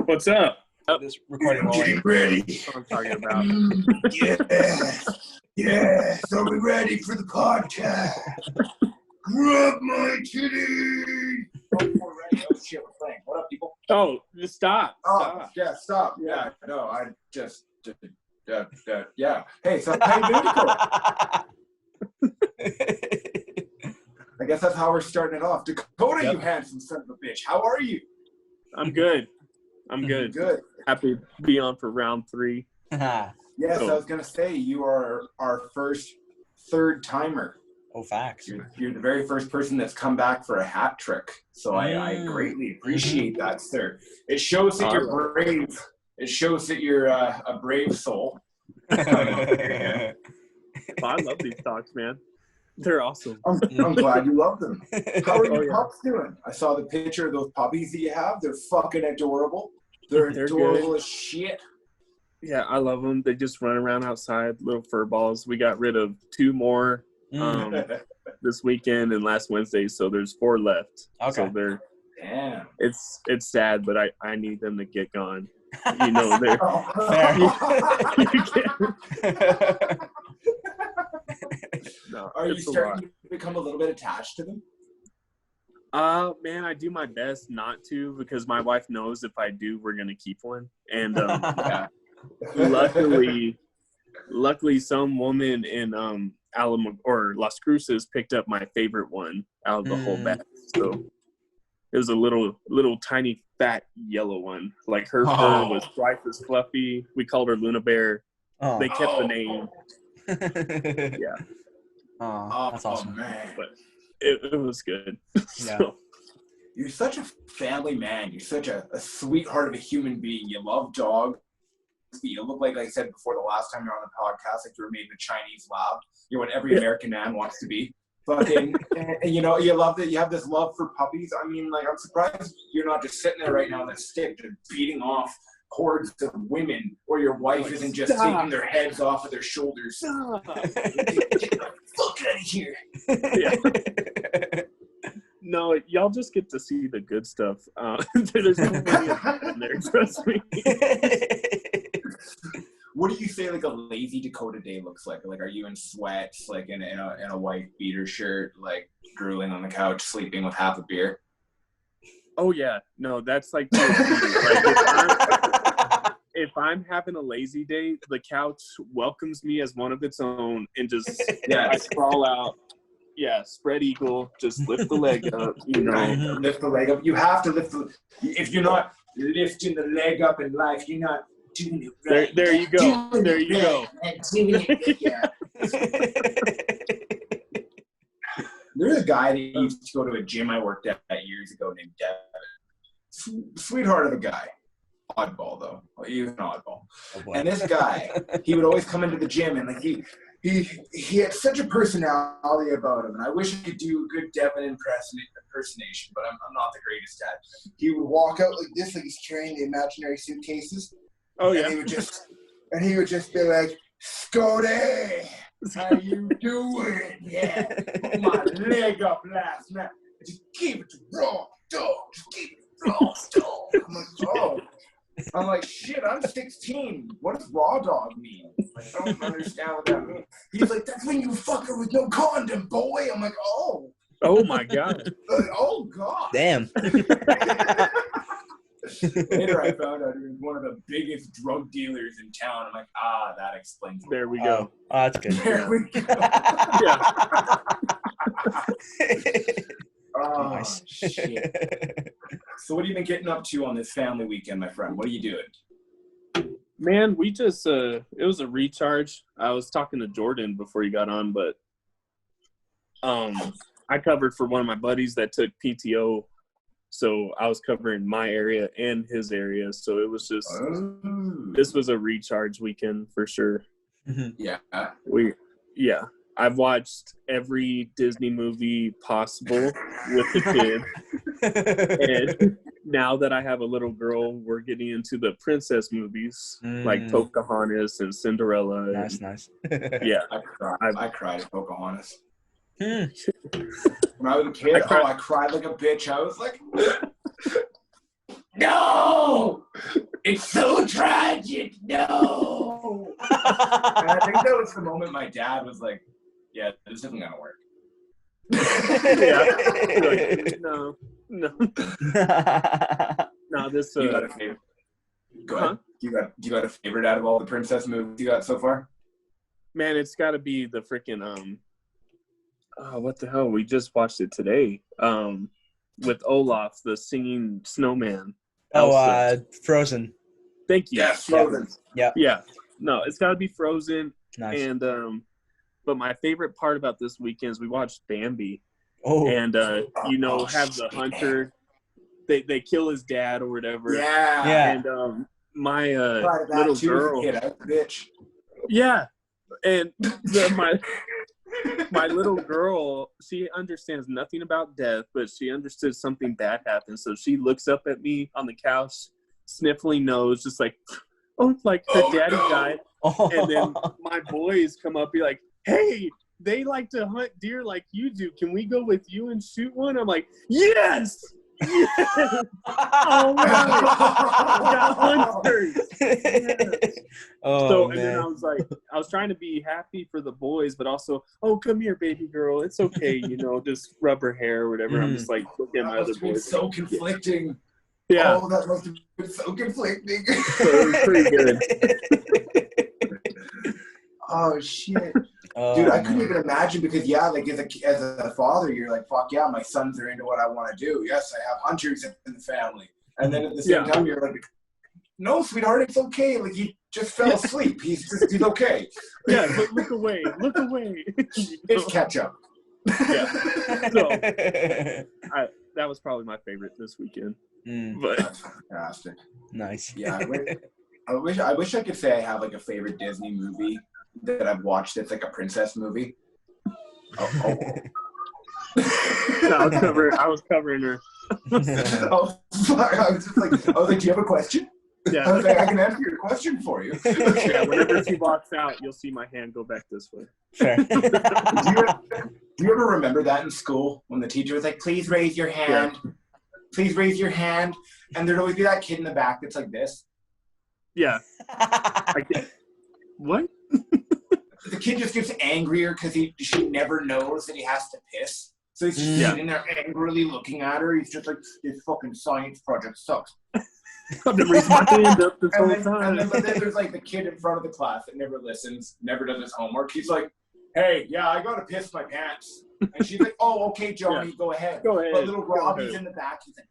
What's up? This recording Getting ready. That's what I'm talking about. Yes. Are we ready for the podcast? Grab my titty. Oh, we're ready. Oh shit, we're playing. What up, people? Oh, just stop. Oh, yeah, stop. Yeah, no, I just, yeah. Hey, so how you doing, Dakota? I guess that's how we're starting it off. Dakota, Yep. you handsome son of a bitch. How are you? I'm good. I'm good. Good. Happy to be on for round 3. Yes, Cool. I was going to say, you are our first third timer. Oh, facts. You're the very first person that's come back for a hat trick. So I greatly appreciate that, sir. It shows that you're brave. It shows that you're a brave soul. I love these talks, man. They're awesome. I'm glad you love them. How are your yeah. pups doing? I saw the picture of those puppies that you have. They're fucking adorable. They're adorable good. as shit. Yeah, I love them. They just run around outside, little fur balls. We got rid of 2 more this weekend and last Wednesday, so there's 4 left. Okay. So they're Damn. it's sad, but I need them to get gone. You know, they're no, Are you it's a starting to become a little bit attached to them? lot. Man, I do my best not to, because my wife knows if I do, we're gonna keep one. And Yeah. luckily, some woman in Alamo or Las Cruces picked up my favorite one out of the whole batch. So it was a little tiny fat yellow one. Like her fur was twice as fluffy. We called her Luna Bear. Oh. They kept the name. Yeah, Oh, that's awesome. Man. but it was good. Yeah. So, You're such a family man. You're such a sweetheart of a human being. You love dogs. You look like I said before the last time you're on the podcast, like you were made in a Chinese lab. You're what every American man wants to be. Fucking, and you know, you love that you have this love for puppies. I mean, like, I'm surprised you're not just sitting there right now on that stick just beating off hordes of women, or your wife isn't just taking their heads off of their shoulders. Get the fuck out of here. yeah. No, y'all just get to see the good stuff. There's no money in there, trust me. What do you say like a lazy Dakota day looks like? Like, are you in sweats, like in a white beater shirt, like drooling on the couch, sleeping with half a beer? Oh yeah, no, that's like, if I'm having a lazy day, the couch welcomes me as one of its own, and just I crawl out. Yeah, spread eagle, just lift the leg up, you know. Lift the leg up. You have to lift if you're not lifting the leg up in life, you're not doing it right. There you go. There you go. There's a guy that used to go to a gym I worked at years ago named Devin. Sweetheart of a guy. Oddball, though. He was an oddball. Oh, and this guy, he would always come into the gym, and like he had such a personality about him, and I wish I could do a good Devin impersonation, but I'm not the greatest at it. He would walk out like this, like he's carrying the imaginary suitcases. Oh yeah. And he would just be like, "Scotty, how you doing? Yeah, put my leg up last night. Just keep it to raw dog. Just keep it raw dog." I'm like, oh. I'm like, shit, I'm 16. What does raw dog mean? Like, I don't understand what that means. He's like, that's when you fuck her with no condom, boy. I'm like, oh. Oh my God. Oh God. Damn. Later I found out he was one of the biggest drug dealers in town. I'm like, that explains it. There we go. Oh, that's good. There we go. Yeah. Oh, Nice. shit. So what have you been getting up to on this family weekend, my friend? What are you doing? Man, we just it was a recharge. I was talking to Jordan before you got on, but I covered for one of my buddies that took PTO, so I was covering my area and his area. So it was just this was a recharge weekend for sure. Yeah. I've watched every Disney movie possible with the kid. And now that I have a little girl, we're getting into the princess movies like Pocahontas and Cinderella. Nice. Yeah. I cried at Pocahontas. When I was a kid, I cried like a bitch. I was like, no! It's so tragic. No. And I think that was the moment my dad was like, "Yeah, this isn't gonna work." Like, no. No, this. You got a favorite? Go ahead. Do you got a favorite out of all the princess movies you got so far? Man, it's got to be the freaking what the hell? We just watched it today. With Olaf, the singing snowman. Elsa. Frozen. Thank you. Yes, Frozen. Yeah. No, it's got to be Frozen. Nice. And but my favorite part about this weekend is we watched Bambi. Oh. And have the hunter. They kill his dad or whatever. Yeah. And my little girl. Bitch. Yeah. And my little girl, she understands nothing about death, but she understood something bad happened. So she looks up at me on the couch, sniffling nose, just like, oh, like her daddy died. And then my boys come up, be like, hey, they like to hunt deer like you do. Can we go with you and shoot one? I'm like, yes! Yes! All right. We got hunters. Yes. And then I was trying to be happy for the boys, but also, oh, come here, baby girl. It's okay, just rub her hair or whatever. I'm just like, look at my other boys. So conflicting. Yeah. Oh, that must have been so conflicting. So it was pretty good. Oh, shit. Dude, I couldn't even imagine because, as a father, you're like, fuck yeah, my sons are into what I want to do. Yes, I have hunters in the family. And then at the same time, you're like, no, sweetheart, it's okay. Like, he just fell asleep. He's okay. Yeah, but look away. Look away. It's ketchup. Yeah. So, that was probably my favorite this weekend. But that's fantastic. Nice. Yeah, I wish I could say I have like a favorite Disney movie that I've watched that's like a princess movie. Oh. No, I was covering her. Oh, fuck. I was like, do you have a question? Yeah. I was like, I can answer your question for you. Yeah, whenever she walks out, you'll see my hand go back this way. Sure. Do you ever remember that in school when the teacher was like, please raise your hand? Yeah. Please raise your hand. And there'd always be that kid in the back that's like this. Yeah. What? The kid just gets angrier because she never knows that he has to piss. So he's just sitting there angrily looking at her. He's just like, this fucking science project sucks. I've been raising my hand up this whole time. But then there's like the kid in front of the class that never listens, never does his homework. He's like, hey, yeah, I gotta piss my pants. And she's like, oh, okay, Johnny, go ahead. Go ahead. But little Robbie's in the back. He's like,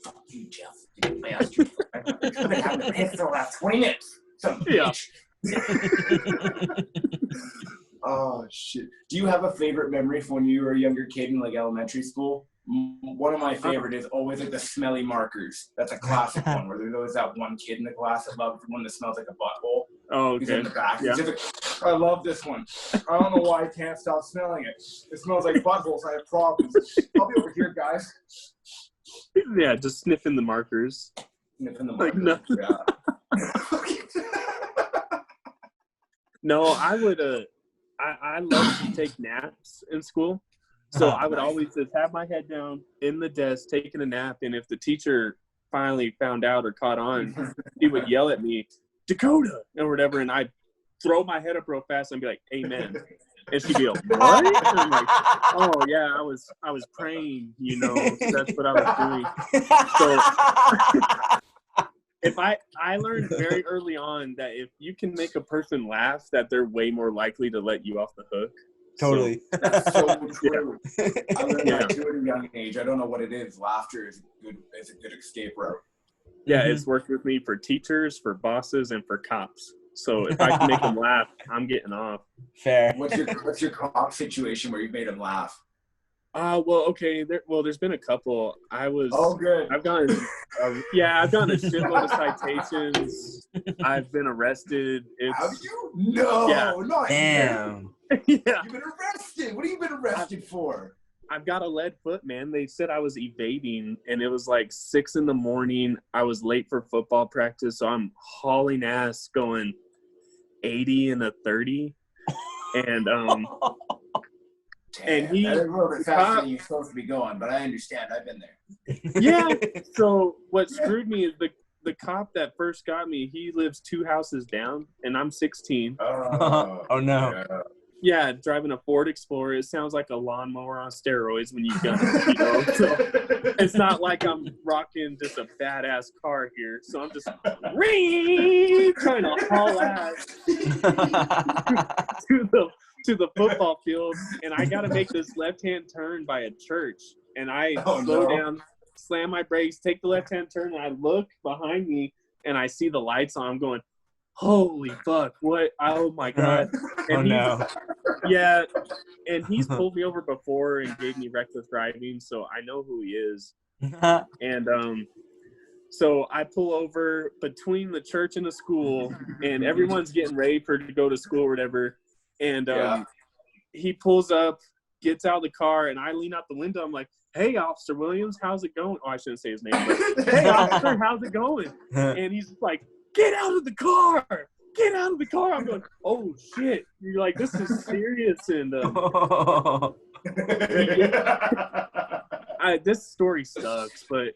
fuck you, Jeff. I asked you. I've been having to piss for the last 20 minutes. So, bitch. Oh, shit. Do you have a favorite memory from when you were a younger kid in like elementary school? One of my favorite is always like the smelly markers. That's a classic one where there's always that one kid in the class that loves the one that smells like a butthole. Oh, okay. He's in the back. Yeah. He's just like, I love this one. I don't know why I can't stop smelling it. It smells like buttholes. I have problems. I'll be over here, guys. Yeah, just sniffing the markers. Sniffing the markers. Like, no. Yeah. No, I would. I love to take naps in school. So I would always just have my head down in the desk, taking a nap. And if the teacher finally found out or caught on, he would yell at me, Dakota, or whatever. And I'd throw my head up real fast and be like, amen. And she'd be like, what? And I'm like, oh, yeah, I was praying, that's what I was doing. So if I learned very early on that if you can make a person laugh, that they're way more likely to let you off the hook. Totally. That's so true. I learned that too at a young age. I don't know what it is. Laughter is a good escape route. Yeah, it's worked with me for teachers, for bosses, and for cops. So if I can make them laugh, I'm getting off. Fair. What's your cop situation where you made them laugh? Well, okay. There's been a couple. Oh, good. I've gotten a shitload of citations. I've been arrested. Have you? No, not damn. Yeah. You've been arrested. What have you been arrested for? I've got a lead foot, man. They said I was evading, and it was like 6 a.m. I was late for football practice, so I'm hauling ass going 80 and a 30, and Damn, and he that's a little bit faster than you're supposed to be going, but I understand. I've been there. Yeah. So what screwed me is the cop that first got me, he lives 2 houses down, and I'm 16. Oh no. Yeah, driving a Ford Explorer. It sounds like a lawnmower on steroids when you gun it, you know? So it's not like I'm rocking just a badass car here. So I'm just trying to haul ass to the football field, and I got to make this left-hand turn by a church. And I slow down, slam my brakes, take the left-hand turn, and I look behind me, and I see the lights on. I'm going, holy fuck, what? Oh, my God. And yeah, and he's pulled me over before and gave me reckless driving, so I know who he is. And so I pull over between the church and the school, and everyone's getting ready to go to school or whatever. And he pulls up, gets out of the car, and I lean out the window. I'm like, hey, Officer Williams, how's it going? Oh, I shouldn't say his name. But, hey, officer, how's it going? And he's like, get out of the car. Get out of the car. I'm going, oh, shit. You're like, this is serious. And this story sucks, but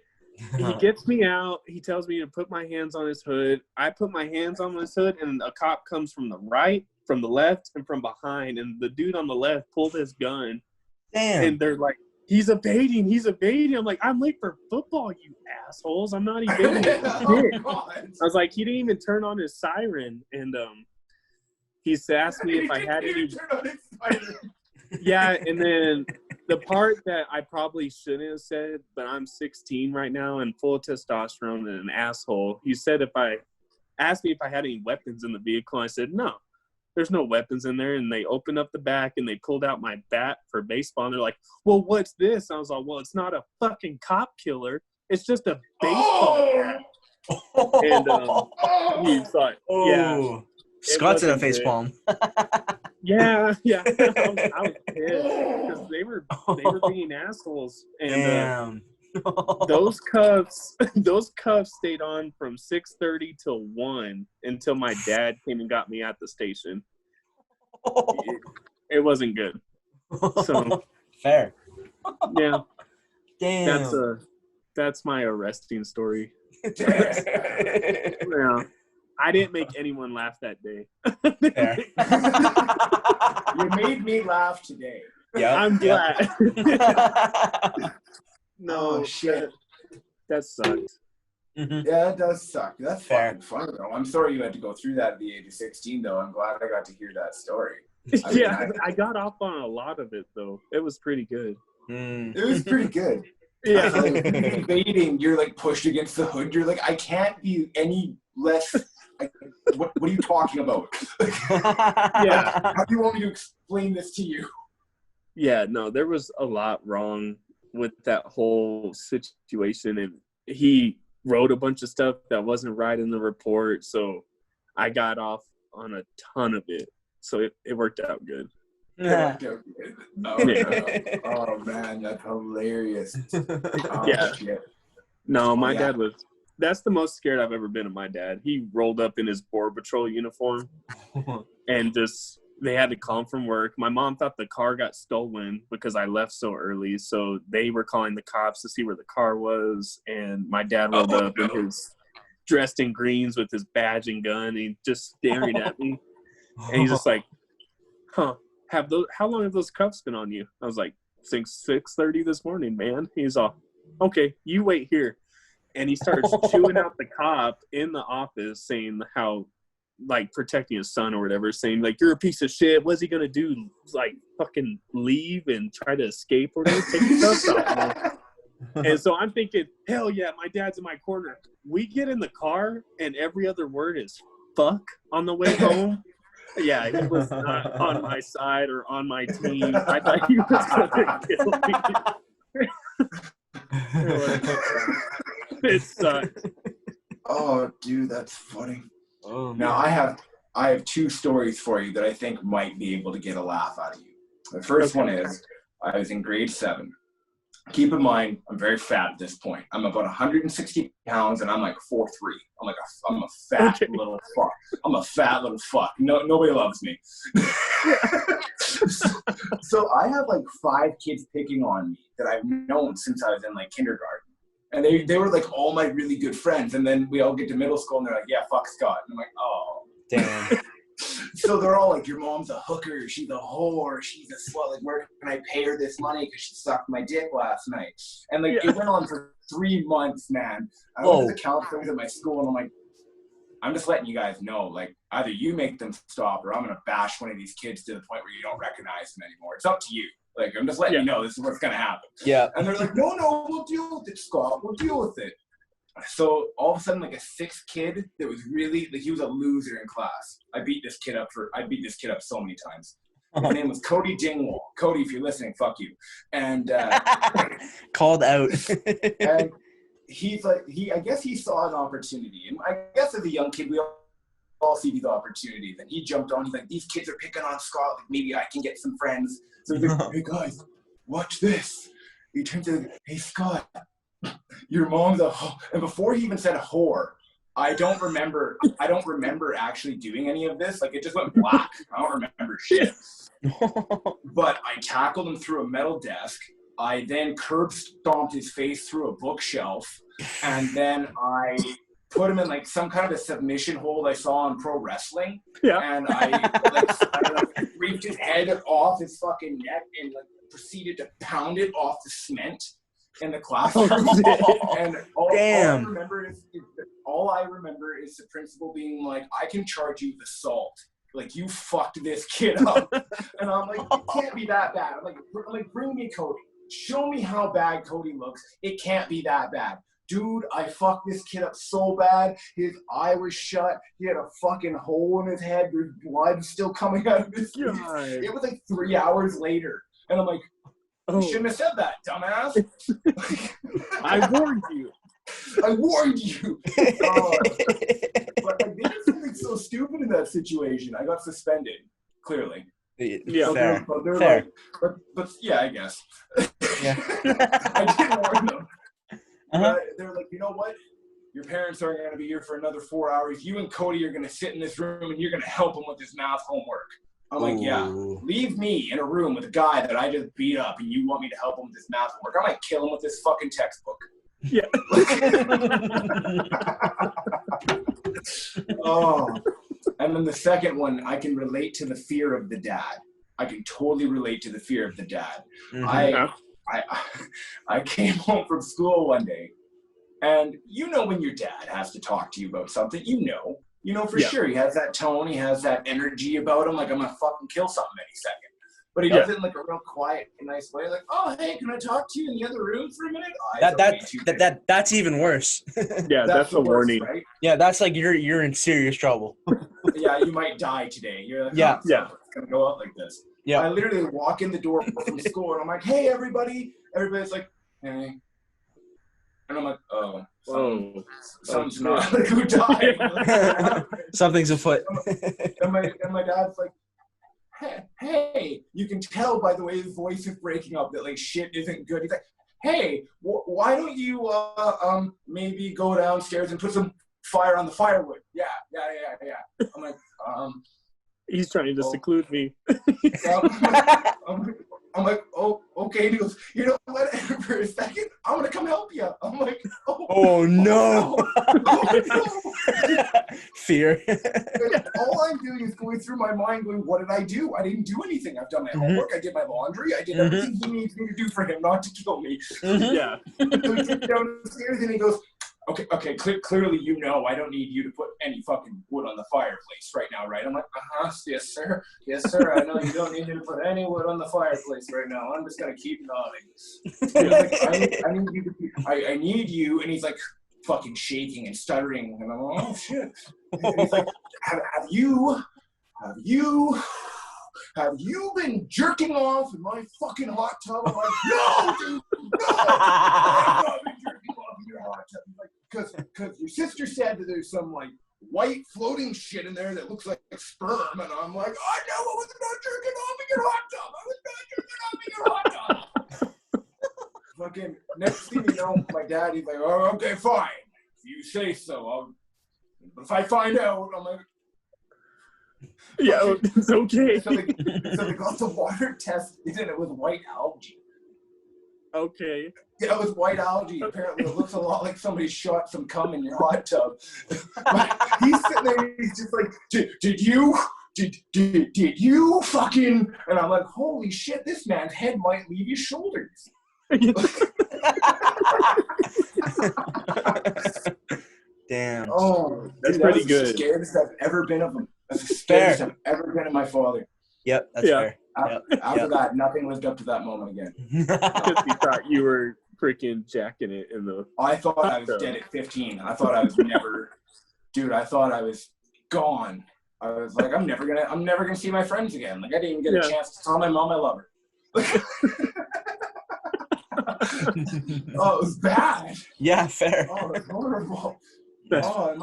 he gets me out. He tells me to put my hands on his hood. I put my hands on his hood, and a cop comes from the right, from the left, and from behind. And the dude on the left pulled his gun. Damn. And they're like, he's evading. I'm like, I'm late for football, you assholes. I'm not evading. I was like, he didn't even turn on his siren. And he's asked me if I had any. Yeah, and then the part that I probably shouldn't have said, but I'm 16 right now and full of testosterone and an asshole. He said asked me if I had any weapons in the vehicle. I said, no. There's no weapons in there. And they opened up the back and they pulled out my bat for baseball. And they're like, well, what's this? I was like, well, it's not a fucking cop killer. It's just a baseball bat. And he thought, yeah. Scott's in a facepalm. Yeah. I was pissed because they were being assholes. And those cuffs stayed on from 6:30 till 1 until my dad came and got me at the station. It wasn't good. So fair. Yeah. Damn. That's my arresting story. Yeah. I didn't make anyone laugh that day. You made me laugh today. Yeah, I'm glad. No, shit. That sucked. Mm-hmm. Yeah, it does suck. That's fucking fun, though. I'm sorry you had to go through that at the age of 16, though. I'm glad I got to hear that story. I got off on a lot of it, though. It was pretty good. It was pretty good. Yeah. Evading, you're like pushed against the hood. You're like, I can't be any less. What are you talking about? Yeah. How do you want me to explain this to you? Yeah, no, there was a lot wrong with that whole situation, and he wrote a bunch of stuff that wasn't right in the report, so I got off on a ton of it, so it worked out good. Yeah. Oh man, that's hilarious. Yeah. Shit. No, my dad was. That's the most scared I've ever been of my dad. He rolled up in his Border Patrol uniform, and they had to call him from work. My mom thought the car got stolen because I left so early, so they were calling the cops to see where the car was. And my dad rolled up in his dressed in greens with his badge and gun, and he just staring at me, and he's just like, "Huh? How long have those cuffs been on you?" I was like, "Since 6:30 this morning, man." He's all, "Okay, you wait here." And he starts chewing out the cop in the office, saying how, like, protecting his son or whatever, saying, like, you're a piece of shit. What's he going to do? Like, fucking leave and try to escape or whatever? Take your cuffs off. And so I'm thinking, hell yeah, my dad's in my corner. We get in the car, and every other word is fuck on the way home. Yeah, he was not on my side or on my team. I thought he was going to kill me. It sucked. Oh, dude, that's funny. Oh, now I have 2 stories for you that I think might be able to get a laugh out of you. The first one is I was in grade 7. Keep in mind, I'm very fat at this point. I'm about 160 pounds, and I'm like 4'3". I'm a fat little fuck. I'm a fat little fuck. Nobody loves me. So I have like 5 kids picking on me that I've known since I was in like kindergarten. And they were like all my really good friends. And then we all get to middle school and they're like, yeah, fuck Scott. And I'm like, oh. Damn. So they're all like, your mom's a hooker, she's a whore, she's a slut. Like, where can I pay her this money because she sucked my dick last night? And like, it went on for 3 months, man. I went to the counselors at my school, and I'm like, I'm just letting you guys know, like, either you make them stop, or I'm gonna bash one of these kids to the point where you don't recognize them anymore. It's up to you. Like, I'm just letting you know this is what's gonna happen. Yeah. And they're like, no, we'll deal with it, Scott. We'll deal with it. So all of a sudden, like, a 6th kid that was really, like, he was a loser in class. I beat this kid up so many times. His name was Cody Dingwall. Cody, if you're listening, fuck you. And Called out. and he's like, I guess he saw an opportunity. And I guess as a young kid, we all see these opportunities. And he jumped on. He's like, these kids are picking on Scott. Like, maybe I can get some friends. So he's like, hey guys, watch this. He turns to, hey Scott, your mom's a whore. And before he even said whore, I don't remember actually doing any of this. Like, it just went black. I don't remember shit. But I tackled him through a metal desk. I then curb stomped his face through a bookshelf. And then I put him in like some kind of a submission hold I saw on pro wrestling. Yeah. And I reached his head off his fucking neck and like proceeded to pound it off the cement in the classroom. And all I remember is the principal being like, I can charge you with assault. Like, you fucked this kid up. And I'm like, it can't be that bad. I'm like, bring me Cody. Show me how bad Cody looks. It can't be that bad. Dude, I fucked this kid up so bad. His eye was shut. He had a fucking hole in his head. There's blood still coming out of his face. It was like 3 hours later. And I'm like, you shouldn't have said that, dumbass. I warned you. I warned you. But I did something so stupid in that situation. I got suspended, clearly. Yeah, fair. Fair. Like, but yeah, I guess. Yeah. I did warn them. But they're like, you know what? Your parents aren't going to be here for another 4 hours. You and Cody are going to sit in this room and you're going to help him with his math homework. I'm like, yeah, leave me in a room with a guy that I just beat up and you want me to help him with his math homework. I might kill him with this fucking textbook. Yeah. And then the second one, I can relate to the fear of the dad. I can totally relate to the fear of the dad. Mm-hmm. I came home from school one day, and you know when your dad has to talk to you about something, you know for sure. He has that tone, he has that energy about him, like I'm gonna fucking kill something any second. But he does it in like a real quiet, nice way, like, oh hey, can I talk to you in the other room for a minute? That's even worse. Yeah, that's a warning. Right? Yeah, that's like you're in serious trouble. Yeah, you might die today. You're like, it's gonna go out like this. Yeah. I literally walk in the door from school and I'm like, hey everybody. Everybody's like, hey. And I'm like, oh, something's not like who died. Something's afoot. and my dad's like, hey, you can tell by the way his voice is breaking up that like shit isn't good. He's like, hey, why don't you maybe go downstairs and put some fire on the firewood? Yeah. I'm like, he's trying to seclude me. I'm like, oh, okay. And he goes, you know what? For a second, I'm going to come help you. I'm like, oh no. Fear. All I'm doing is going through my mind going, what did I do? I didn't do anything. I've done my homework. I did my laundry. I did everything he needs me to do for him not to kill me. Yeah. So he gets downstairs and he goes, okay, clearly you know I don't need you to put any fucking wood on the fireplace right now, right? I'm like, yes, sir. I know you don't need me to put any wood on the fireplace right now. I'm just going to keep nodding. Like, I need you. And he's like fucking shaking and stuttering. And I'm like, oh, shit. And he's like, have you been jerking off in my fucking hot tub? I'm like, no, dude, no. I've not been jerking off in your hot tub. Like, because your sister said that there's some like white floating shit in there that looks like sperm, and I'm like, I know I was not jerking off in your hot tub. I was not jerking off in your hot tub. Fucking next thing you know, my dad, he's like, oh, okay, fine. If you say so. But if I find out, I'm like, yeah, it's okay. So they got the water test, and it was white algae. Okay. Yeah, it was white algae. Apparently, it looks a lot like somebody shot some cum in your hot tub. But he's sitting there, he's just like, did you fucking? And I'm like, holy shit, this man's head might leave his shoulders. Damn. Oh, that's dude, pretty that was good. the scariest I've ever been of him. That's the scariest I've ever been of my father. Yep, that's fair. After that, nothing lived up to that moment again. Because he thought you were freaking jacking it in the. I thought I was dead at 15. I thought I was never, dude. I thought I was gone. I was like, I'm never gonna see my friends again. Like I didn't even get a chance to tell my mom I love her. Oh, it was bad. Yeah, fair. Oh, it was horrible. Oh,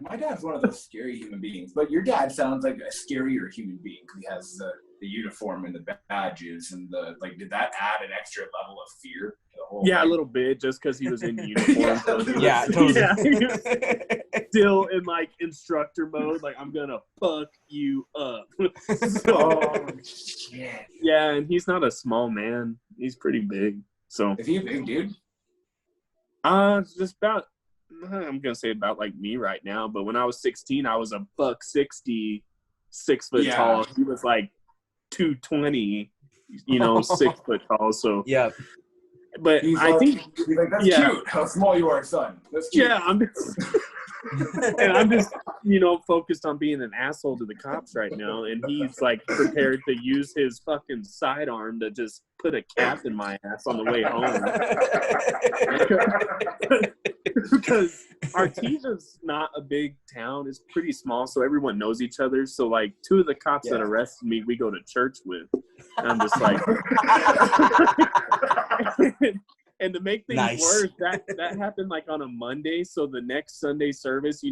my dad's one of those scary human beings. But your dad sounds like a scarier human being because he has the uniform and the badges and the like. Did that add an extra level of fear to the whole? Yeah, a little bit, just because he was in uniform. Yeah, totally. Yeah, he was still in like instructor mode. Like I'm gonna fuck you up. Oh shit. Yeah, and he's not a small man. He's pretty big. So. Is he a big dude? Just about. I'm gonna say about like me right now, but when I was 16, I was a $160, 6 foot tall. He was like 220, 6 foot tall. So yeah, but he's I think he's like, that's cute. How small you are, son. That's cute. Yeah, I'm just focused on being an asshole to the cops right now, and he's like prepared to use his fucking sidearm to just put a cap in my ass on the way home. Because Artesia's not a big town. It's pretty small, so everyone knows each other. So, like, 2 of the cops that arrested me, we go to church with. And I'm just like... And to make things worse, that happened, like, on a Monday. So the next Sunday service,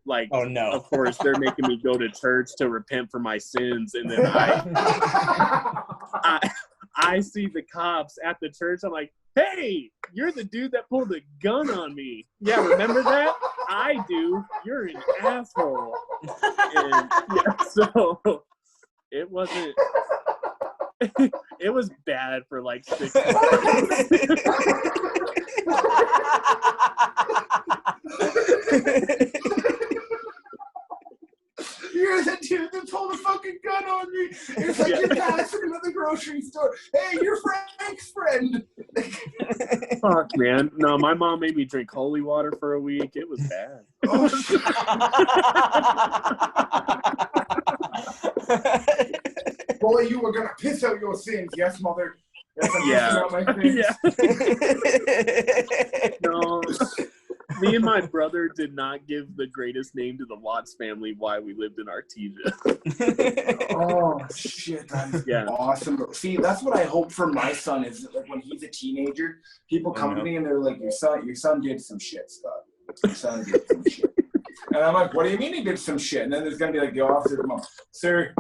like... Oh, no. Of course, they're making me go to church to repent for my sins. And then I see the cops at the church. I'm like, hey, you're the dude that pulled a gun on me. Yeah, remember that? I do. You're an asshole. And so it wasn't. It was bad for like 6 months. You're the dude that pulled a fucking gun on me. It's like you're passing him at the grocery store. Hey, you're Frank's friend. Fuck, man. No, my mom made me drink holy water for a week. It was bad. Oh, shit. Boy, you were going to piss out your sins. Yes, mother. Yes, I'm pissing out my sins. No. Me and my brother did not give the greatest name to the Watts family while we lived in Artesia. Oh, shit. That's awesome. See, that's what I hope for my son is that, like, when he's a teenager, people come to me and they're like, your son did some shit, Scott. Your son did some shit. And I'm like, what do you mean he did some shit? And then there's going to be like the officer come up, sir,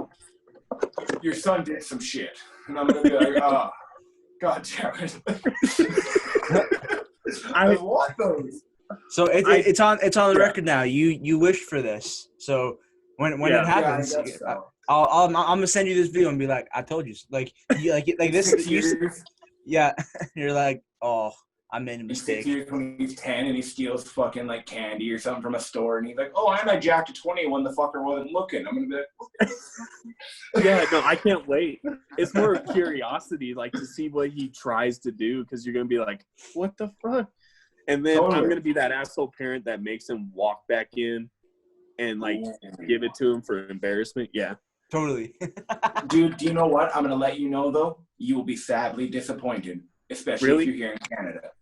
your son did some shit. And I'm going to be like, oh, God damn it. I want those. So it's on the record now. You wished for this. So when it happens, I'm gonna send you this video and be like, I told you. Like this. Yeah, you're like, oh, I made a mistake. 6 years when he's 10 and he steals fucking like candy or something from a store and he's like, oh, I jacked a 20 when the fucker wasn't looking. I'm gonna be like, yeah, no, I can't wait. It's more of curiosity, like to see what he tries to do, because you're gonna be like, what the fuck? And then I'm going to be that asshole parent that makes him walk back in and, like, give it to him for embarrassment. Yeah. Totally. Dude, do you know what? I'm going to let you know, though. You will be sadly disappointed, especially if you're here in Canada.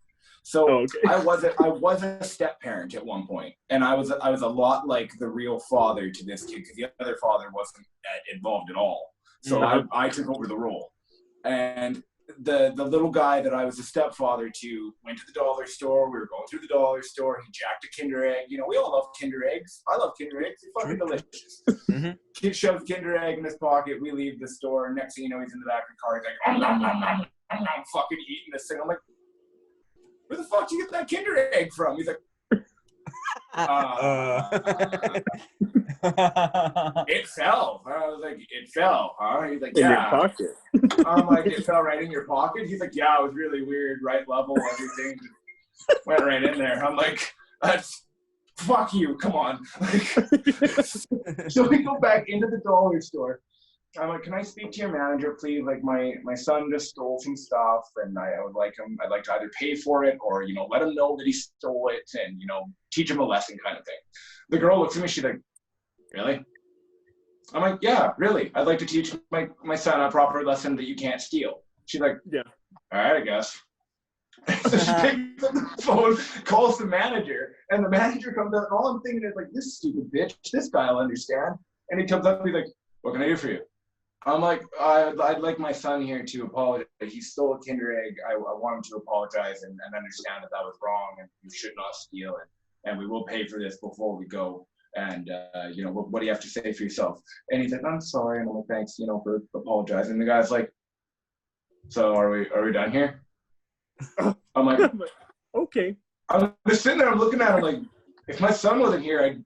So I was a step parent at one point, and I was a lot like the real father to this kid because the other father wasn't involved at all. So I took over the role. And the little guy that I was a stepfather to went to the dollar store. We were going through the dollar store. He jacked a Kinder Egg. We all love Kinder Eggs. I love Kinder Eggs. They're fucking delicious. Mm-hmm. Kid shoves Kinder Egg in his pocket. We leave the store. Next thing you know, he's in the back of the car. He's like, I'm fucking eating this thing. I'm like, where the fuck did you get that Kinder Egg from? He's like, it fell. I was like, it fell, huh? He's like, in your pocket. I'm like, it fell right in your pocket? He's like, yeah, it was really weird, right level, everything. Went right in there. I'm like, that's, fuck you, come on. So we go back into the dollar store. I'm like, can I speak to your manager, please? Like, my son just stole some stuff, and I'd like to either pay for it or, you know, let him know that he stole it and, you know, teach him a lesson kind of thing. The girl looks at me, she's like, really? I'm like, yeah, really. I'd like to teach my son a proper lesson that you can't steal. She's like, yeah, all right, I guess. So she picks up the phone, calls the manager, and the manager comes up, and all I'm thinking is like, this stupid bitch, this guy will understand. And he comes up and he's like, what can I do for you? I'm like, I'd like my son here to apologize. He stole a Kinder Egg. I want him to apologize and understand that was wrong and you should not steal it. And we will pay for this before we go. And, you know, what do you have to say for yourself? And he's like, I'm sorry. And I'm like, thanks, you know, for apologizing. And the guy's like, so are we done here? I'm like, okay. I'm just sitting there, I'm looking at him like, if my son wasn't here, I'd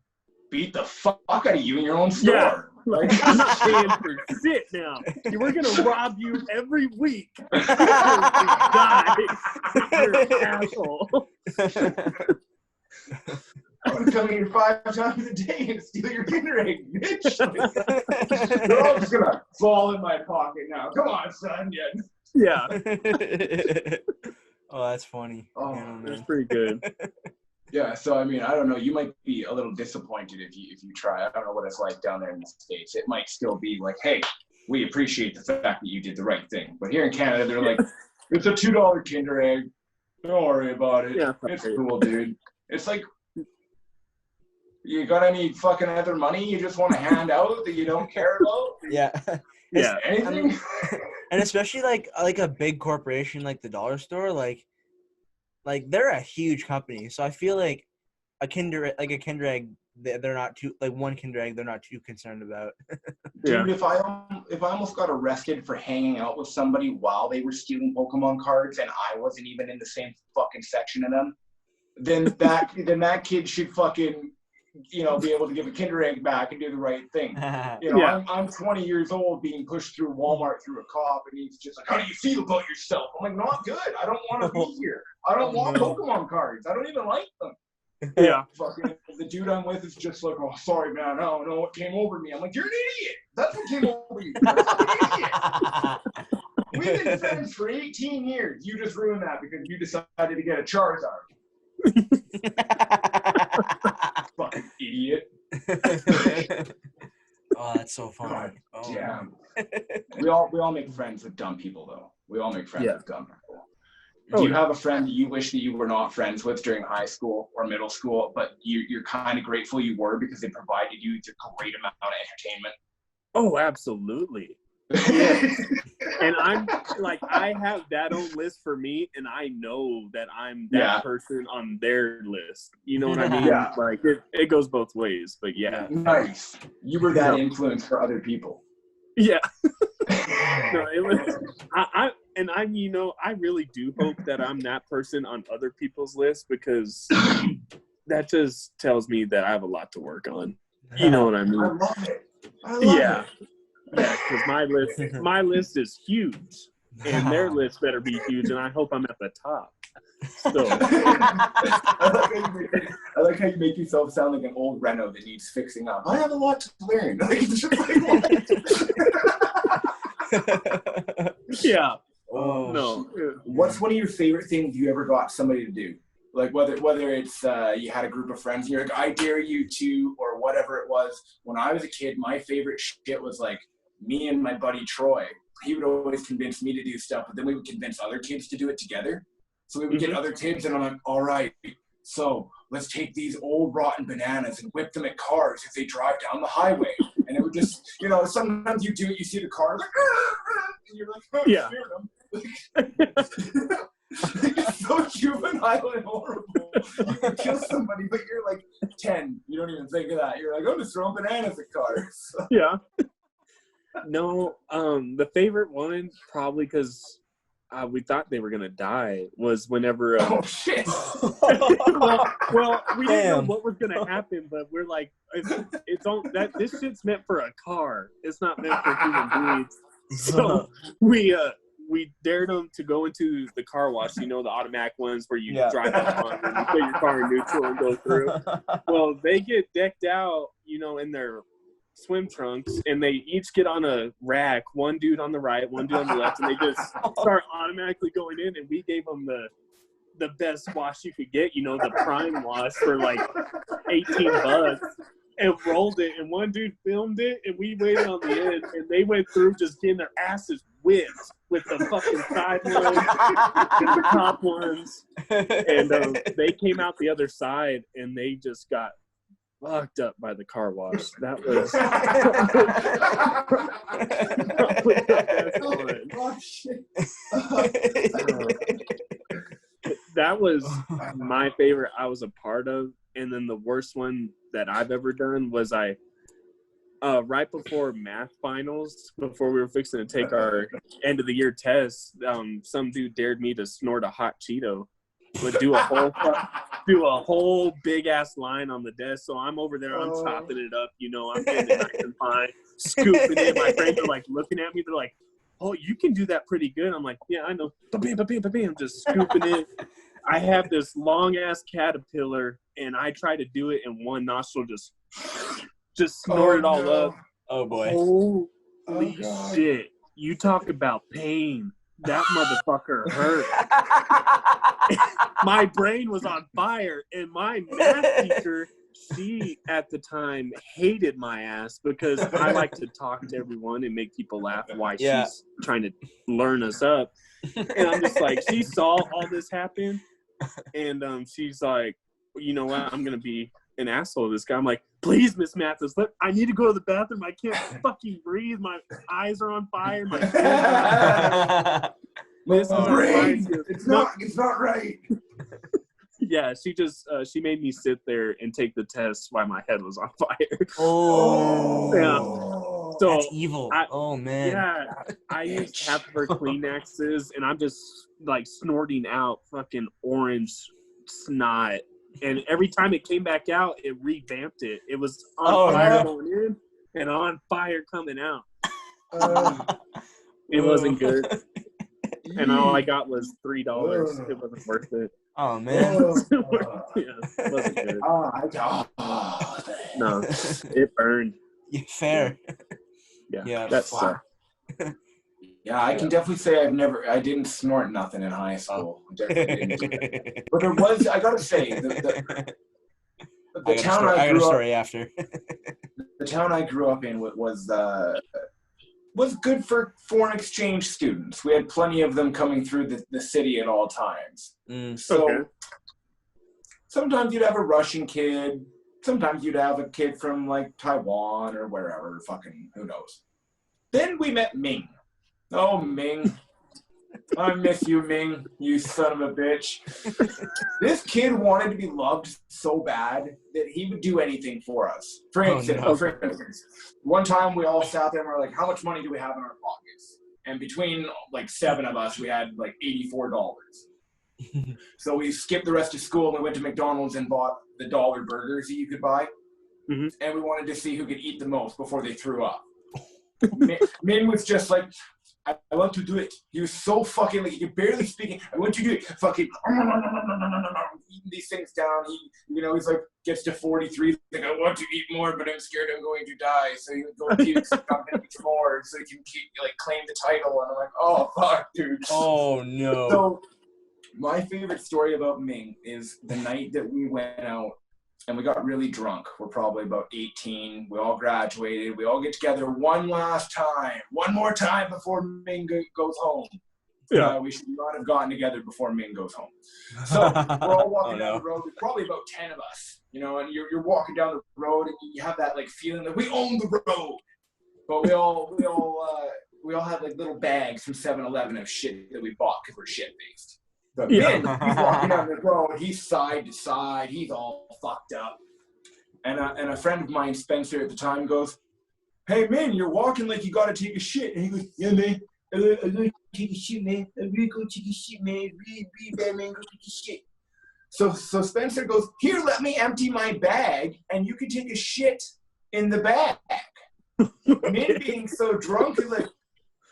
beat the fuck out of you in your own store. Yeah. Like, I'm not paying for shit now. We're gonna rob you every week. Die. You're an asshole. I'm gonna come here 5 times a day and steal your Kinder Egg, bitch. They're all just gonna fall in my pocket now. Come on, son. Yeah. Oh, that's funny. Oh, that's pretty good. Yeah, so I mean, I don't know. You might be a little disappointed if you try. I don't know what it's like down there in the States. It might still be like, hey, we appreciate the fact that you did the right thing. But here in Canada, they're like, it's a $2 Kinder Egg. Don't worry about it. Yeah, it's cool, dude. It's like, you got any fucking other money you just want to hand out that you don't care about? Yeah. Yeah. Anything? And especially like a big corporation like the dollar store, like they're a huge company. So I feel like a Kinder Egg, they're not too, like one Kinder Egg, they're not too concerned about. Dude, if I almost got arrested for hanging out with somebody while they were stealing Pokemon cards and I wasn't even in the same fucking section of them, then that kid should fucking, you know, be able to give a Kinder Egg back and do the right thing. You know, yeah. I'm 20 years old being pushed through Walmart through a cop, and he's just like, how do you feel about yourself? I'm like, not good. I don't want to be here. I don't want Pokemon cards. I don't even like them. Yeah. Fucking the dude I'm with is just like, oh, sorry, man. I don't know what came over me. I'm like, you're an idiot. That's what came over you. You're a fucking idiot. We've been friends for 18 years. You just ruined that because you decided to get a Charizard. Fucking idiot. Oh, that's so funny. God, damn. We all make friends with dumb people, though. We all make friends with dumb people. Do you have a friend that you wish that you were not friends with during high school or middle school, but you're kind of grateful you were because they provided you with a great amount of entertainment? Oh, absolutely. Yeah. And I'm like, I have that on list for me, and I know that I'm that person on their list. You know what I mean? Yeah. Like it goes both ways, but yeah. Nice. You were that influence for other people. Yeah. No, it was. You know, I really do hope that I'm that person on other people's list because that just tells me that I have a lot to work on. You know what I mean? I love it. I love it. Yeah, because my list is huge, and their list better be huge, and I hope I'm at the top. So I like how you make yourself sound like an old Renault that needs fixing up. I have a lot to learn. Yeah. Oh no. What's one of your favorite things you ever got somebody to do? Like whether it's you had a group of friends and you're like, I dare you to, or whatever it was. When I was a kid, my favorite shit was like me and my buddy Troy. He would always convince me to do stuff, but then we would convince other kids to do it together. So we would get other kids, and I'm like, all right, so let's take these old rotten bananas and whip them at cars as they drive down the highway. And it would just, you know, sometimes you do it, you see the car, like, and you're like, oh, yeah. It's so juvenile and horrible. You can kill somebody, but you're like 10. You don't even think of that. You're like, I'm just throwing bananas at cars. Yeah. No, the favorite one, probably because we thought they were gonna die, was whenever. Oh shit! well, we didn't know what was gonna happen, but we're like, it's on that. This shit's meant for a car. It's not meant for human beings. So we dared them to go into the car wash, the automatic ones where you drive up on and you put your car in neutral and go through. Well, they get decked out, in their swim trunks, and they each get on a rack, one dude on the right, one dude on the left, and they just start automatically going in, and we gave them the best wash you could get, the prime wash for like $18. And rolled it, and one dude filmed it, and we waited on the end, and they went through just getting their asses whipped with the fucking side ones and the top ones. And they came out the other side, and they just got fucked up by the car wash. That was that was my favorite I was a part of. And then the worst one that I've ever done was right before math finals, before we were fixing to take our end of the year test, some dude dared me to snort a hot Cheeto, would do a whole big ass line on the desk. So I'm over there, I'm chopping it up, I'm getting it nice and fine, scooping it. My friends are like looking at me, they're like, "Oh, you can do that pretty good." I'm like, "Yeah, I know." I'm just scooping it. I have this long ass caterpillar, and I try to do it in one nostril, just snort it all up. Oh boy! Holy shit! You talk about pain. That motherfucker hurt. My brain was on fire, and my math teacher, she at the time hated my ass because I like to talk to everyone and make people laugh while she's trying to learn us up. And I'm just like, she saw all this happen, and she's like, "You know what? I'm gonna be an asshole to this guy." I'm like, "Please, Miss Mathis, I need to go to the bathroom. I can't fucking breathe. My eyes are on fire. My it's not right." Yeah, she just she made me sit there and take the test while my head was on fire. Oh, yeah. So that's evil. Oh man. Yeah, I used half of her Kleenexes, and I'm just like snorting out fucking orange snot. And every time it came back out, it revamped it. It was on fire going in and on fire coming out. It wasn't good. And all I got was $3. It wasn't worth it. Oh man. It wasn't good. No, it burned. Yeah, fair. Yeah, that sucked. Yeah, I can definitely say I didn't snort nothing in high school. Definitely didn't do it. But there was, I gotta say, the town I grew up in was good for foreign exchange students. We had plenty of them coming through the city at all times. So sometimes you'd have a Russian kid. Sometimes you'd have a kid from like Taiwan or wherever, fucking who knows. Then we met Ming. Oh, Ming. I miss you, Ming, you son of a bitch. This kid wanted to be loved so bad that he would do anything for us. For instance, one time we all sat there and we were like, how much money do we have in our pockets? And between like 7 of us, we had like $84. So we skipped the rest of school and we went to McDonald's and bought the $1 burgers that you could buy. And we wanted to see who could eat the most before they threw up. Min was just like, I want to do it. He was so fucking like, he could barely speak. I want to do it. Fucking eating these things down. He's like, gets to 43. Like, I want to eat more, but I'm scared I'm going to die. So he would go puke some more so he can claim the title. And I'm like, oh fuck, dude. Oh no. So my favorite story about Ming is the night that we went out and we got really drunk. We're probably about 18. We all graduated. We all get together one more time before Ming goes home. Yeah. We should not have gotten together before Ming goes home. So we're all walking down the road. There's probably about 10 of us, and you're walking down the road and you have that like feeling that we own the road. But we all have like little bags from 7-Eleven of shit that we bought because we're shit-faced. But Min, he's walking down the road, he's side to side, he's all fucked up. And a friend of mine, Spencer, at the time goes, "Hey, Min, you're walking like you gotta take a shit." And he goes, "Yeah, man, I'm gonna take a shit, man. I'm gonna go take a shit, man. Really bad, man, go take a shit." So Spencer goes, "Here, let me empty my bag, and you can take a shit in the bag." Min being so drunk, he's like,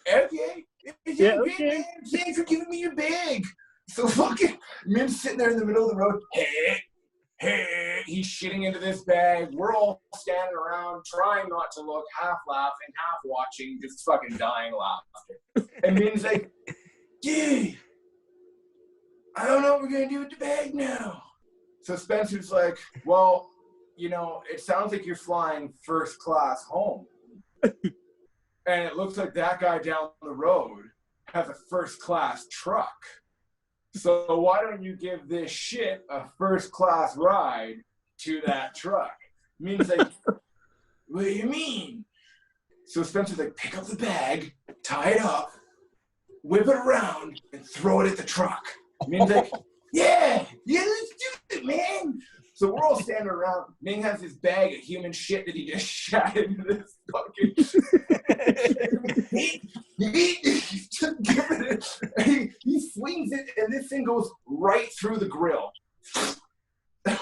okay. Yeah, okay. Thanks for giving me your bag. So fucking Min's sitting there in the middle of the road. Hey, he's shitting into this bag. We're all standing around trying not to look, half laughing, half watching, just fucking dying laughing. And Min's like, dude, I don't know what we're going to do with the bag now. So Spencer's like, well, you know, it sounds like you're flying first class home. And it looks like that guy down the road has a first class truck. So why don't you give this shit a first class ride to that truck? Means like, what do you mean? So Spencer's like, pick up the bag, tie it up, whip it around, and throw it at the truck. Means like, yeah, let's do it, man. So we're all standing around. Ming has this bag of human shit that he just shot into this fucking. he swings it, and this thing goes right through the grill.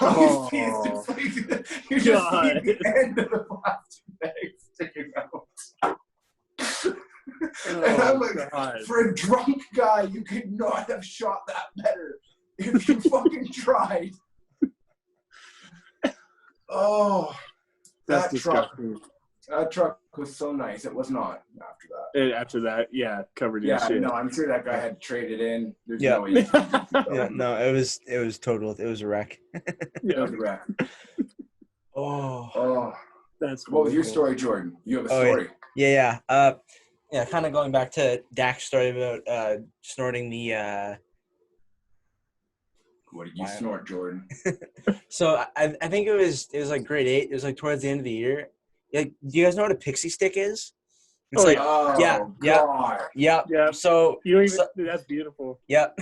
Oh, you just see the end of the plastic bag sticking out. And I'm like, God. For a drunk guy, you could not have shot that better if you fucking tried. Oh, that's disgusting. That truck was so nice. It was not after that. And after that, yeah, covered in shit. No, I'm sure that guy had traded in. There's no way. No, it was a wreck. It was a wreck. Oh, that's. What was your story, Jordan? You have a story. Yeah. Kind of going back to Dak's story about snorting the. What did you snort, Jordan? So I think it was like grade 8. It was like towards the end of the year. Like, do you guys know what a pixie stick is? It's yeah. So you don't even. That's beautiful. Yep.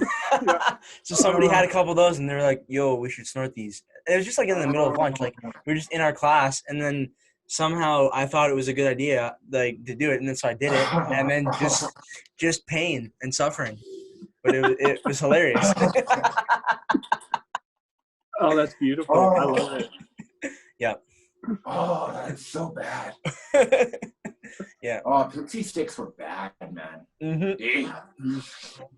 So somebody had a couple of those, and they were like, "Yo, we should snort these." And it was just like in the middle of lunch. Like we were just in our class, and then somehow I thought it was a good idea, like to do it, and then so I did it, and then just pain and suffering, but it was hilarious. Oh, that's beautiful. I love it. Yep. Oh, that's so bad. Yeah. Oh, pixie sticks were bad, man. Mm-hmm.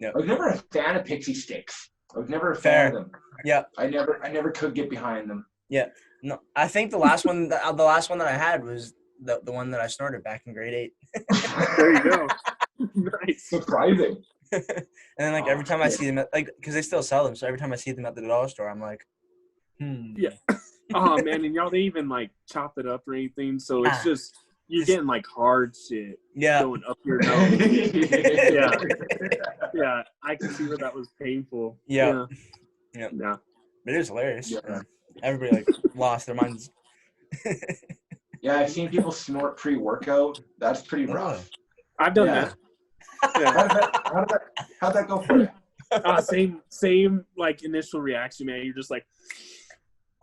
Yep. I was never a fan of pixie sticks. I was never a fan of them. Yeah. I never could get behind them. Yeah. No, I think the last one that I had was the one that I snorted back in grade 8. There you go. Nice. Surprising. And then like every time I see them, because they still sell them, so every time I see them at the dollar store, I'm like, Yeah. Oh man, and y'all didn't even like chop it up or anything, so it's just you're getting like hard shit going up your nose. Yeah. I can see where that was painful. Yeah. Yeah. But it was hilarious. Yeah. Everybody like lost their minds. Yeah, I've seen people snort pre-workout. That's pretty rough. I've done that. Yeah. How'd that go for you? Same like initial reaction, man. You're just like,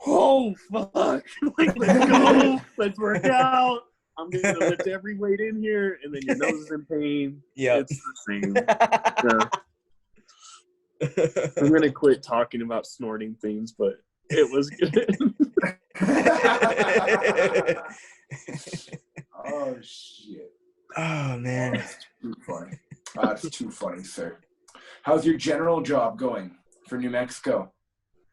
oh fuck, like let's go, let's work out. I'm gonna lift every weight in here, and then your nose is in pain. Yeah, it's the same. I'm gonna quit talking about snorting things, but it was good. Oh shit. Oh man. That's too funny. That's too funny, sir. How's your general job going for New Mexico?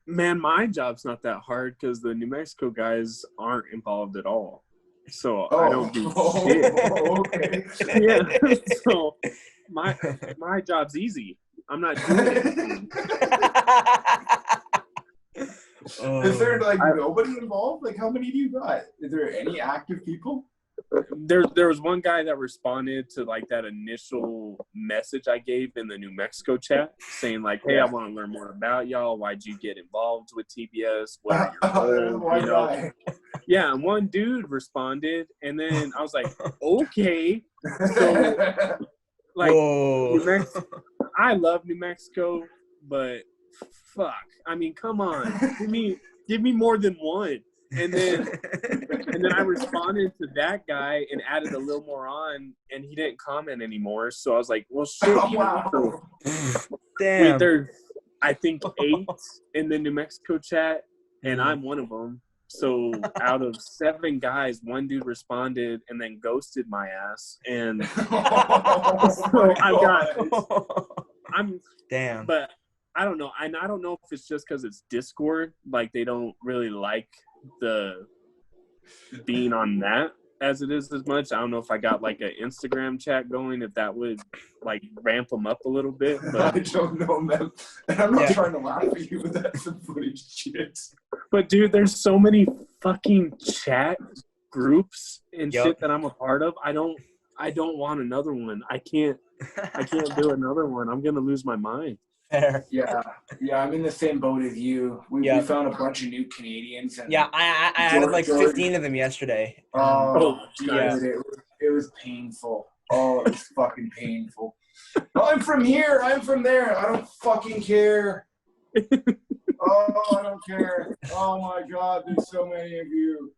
Man, my job's not that hard because the New Mexico guys aren't involved at all. So I don't do shit. Okay. Yeah. So my job's easy. I'm not doing anything. Is there like nobody involved? Like how many do you got? Is there any active people? There was one guy that responded to like that initial message I gave in the New Mexico chat saying like, hey, I want to learn more about y'all. Why'd you get involved with TBS? What are your goals? You know? Yeah, and one dude responded, and then I was like, okay. So like I love New Mexico, but fuck. I mean, come on. Give me more than one. And then I responded to that guy and added a little more on, and he didn't comment anymore. So I was like, well, shit. Wow. Damn. Wait, there's, I think, 8 in the New Mexico chat, and I'm one of them. So out of 7 guys, 1 dude responded and then ghosted my ass. And so I'm damn. But I don't know. I don't know if it's just because it's Discord. Like they don't really like the being on that as it is as much. I don't know if I got like an Instagram chat going, if that would like ramp them up a little bit. But I don't know, man. And I'm not trying to laugh at you, but that's some footage shit. But dude, there's so many fucking chat groups and shit that I'm a part of. I don't want another one. I can't do another one. I'm gonna lose my mind. Fair. Yeah, I'm in the same boat as you. We found a bunch of new Canadians. And I added like 15 of them yesterday. Oh, it was painful. Oh, it was fucking painful. I'm from here. I'm from there. I don't fucking care. Oh, I don't care. Oh my God, there's so many of you.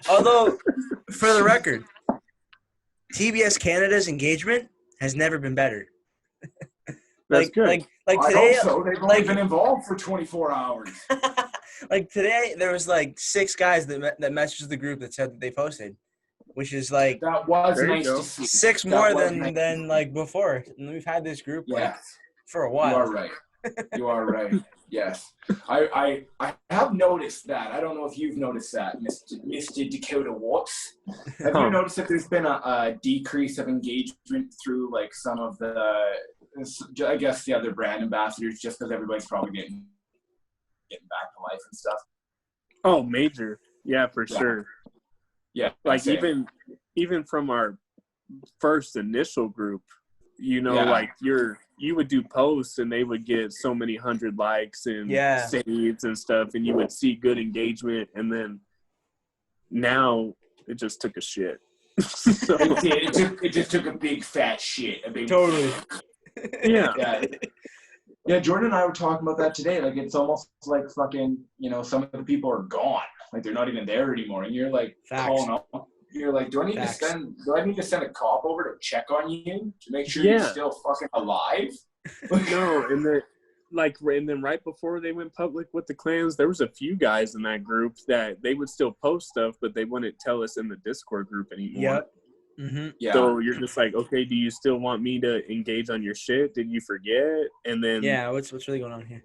Although, for the record, TBS Canada's engagement has never been better. That's good. Like today, I hope so. They've only been involved for 24 hours. Like today, there was like 6 guys that messaged the group that said that they posted, which is like that was nice to see. 6 more than like before. And we've had this group for a while. You are right. You are right. Yes, I have noticed that. I don't know if you've noticed that, Mr. Dacotah Watts. Have you noticed that there's been a decrease of engagement through like some of the, I guess, the other brand ambassadors, just because everybody's probably getting back to life and stuff? Oh, major. Yeah, for sure. Yeah, like even from our first initial group, like you would do posts and they would get so many 100 likes and saves and stuff, and you would see good engagement, and then now it just took a shit. So, it just took a big fat shit. Totally. Yeah, Jordan and I were talking about that today. Like, it's almost like fucking, some of the people are gone. Like, they're not even there anymore. And you're like calling up. You're like, do I need to send a cop over to check on you to make sure you're still fucking alive? No, and then right before they went public with the clans, there was a few guys in that group that they would still post stuff, but they wouldn't tell us in the Discord group anymore. Yep. Mm-hmm. Yeah. So you're just like, okay, do you still want me to engage on your shit? Did you forget? And then what's really going on here?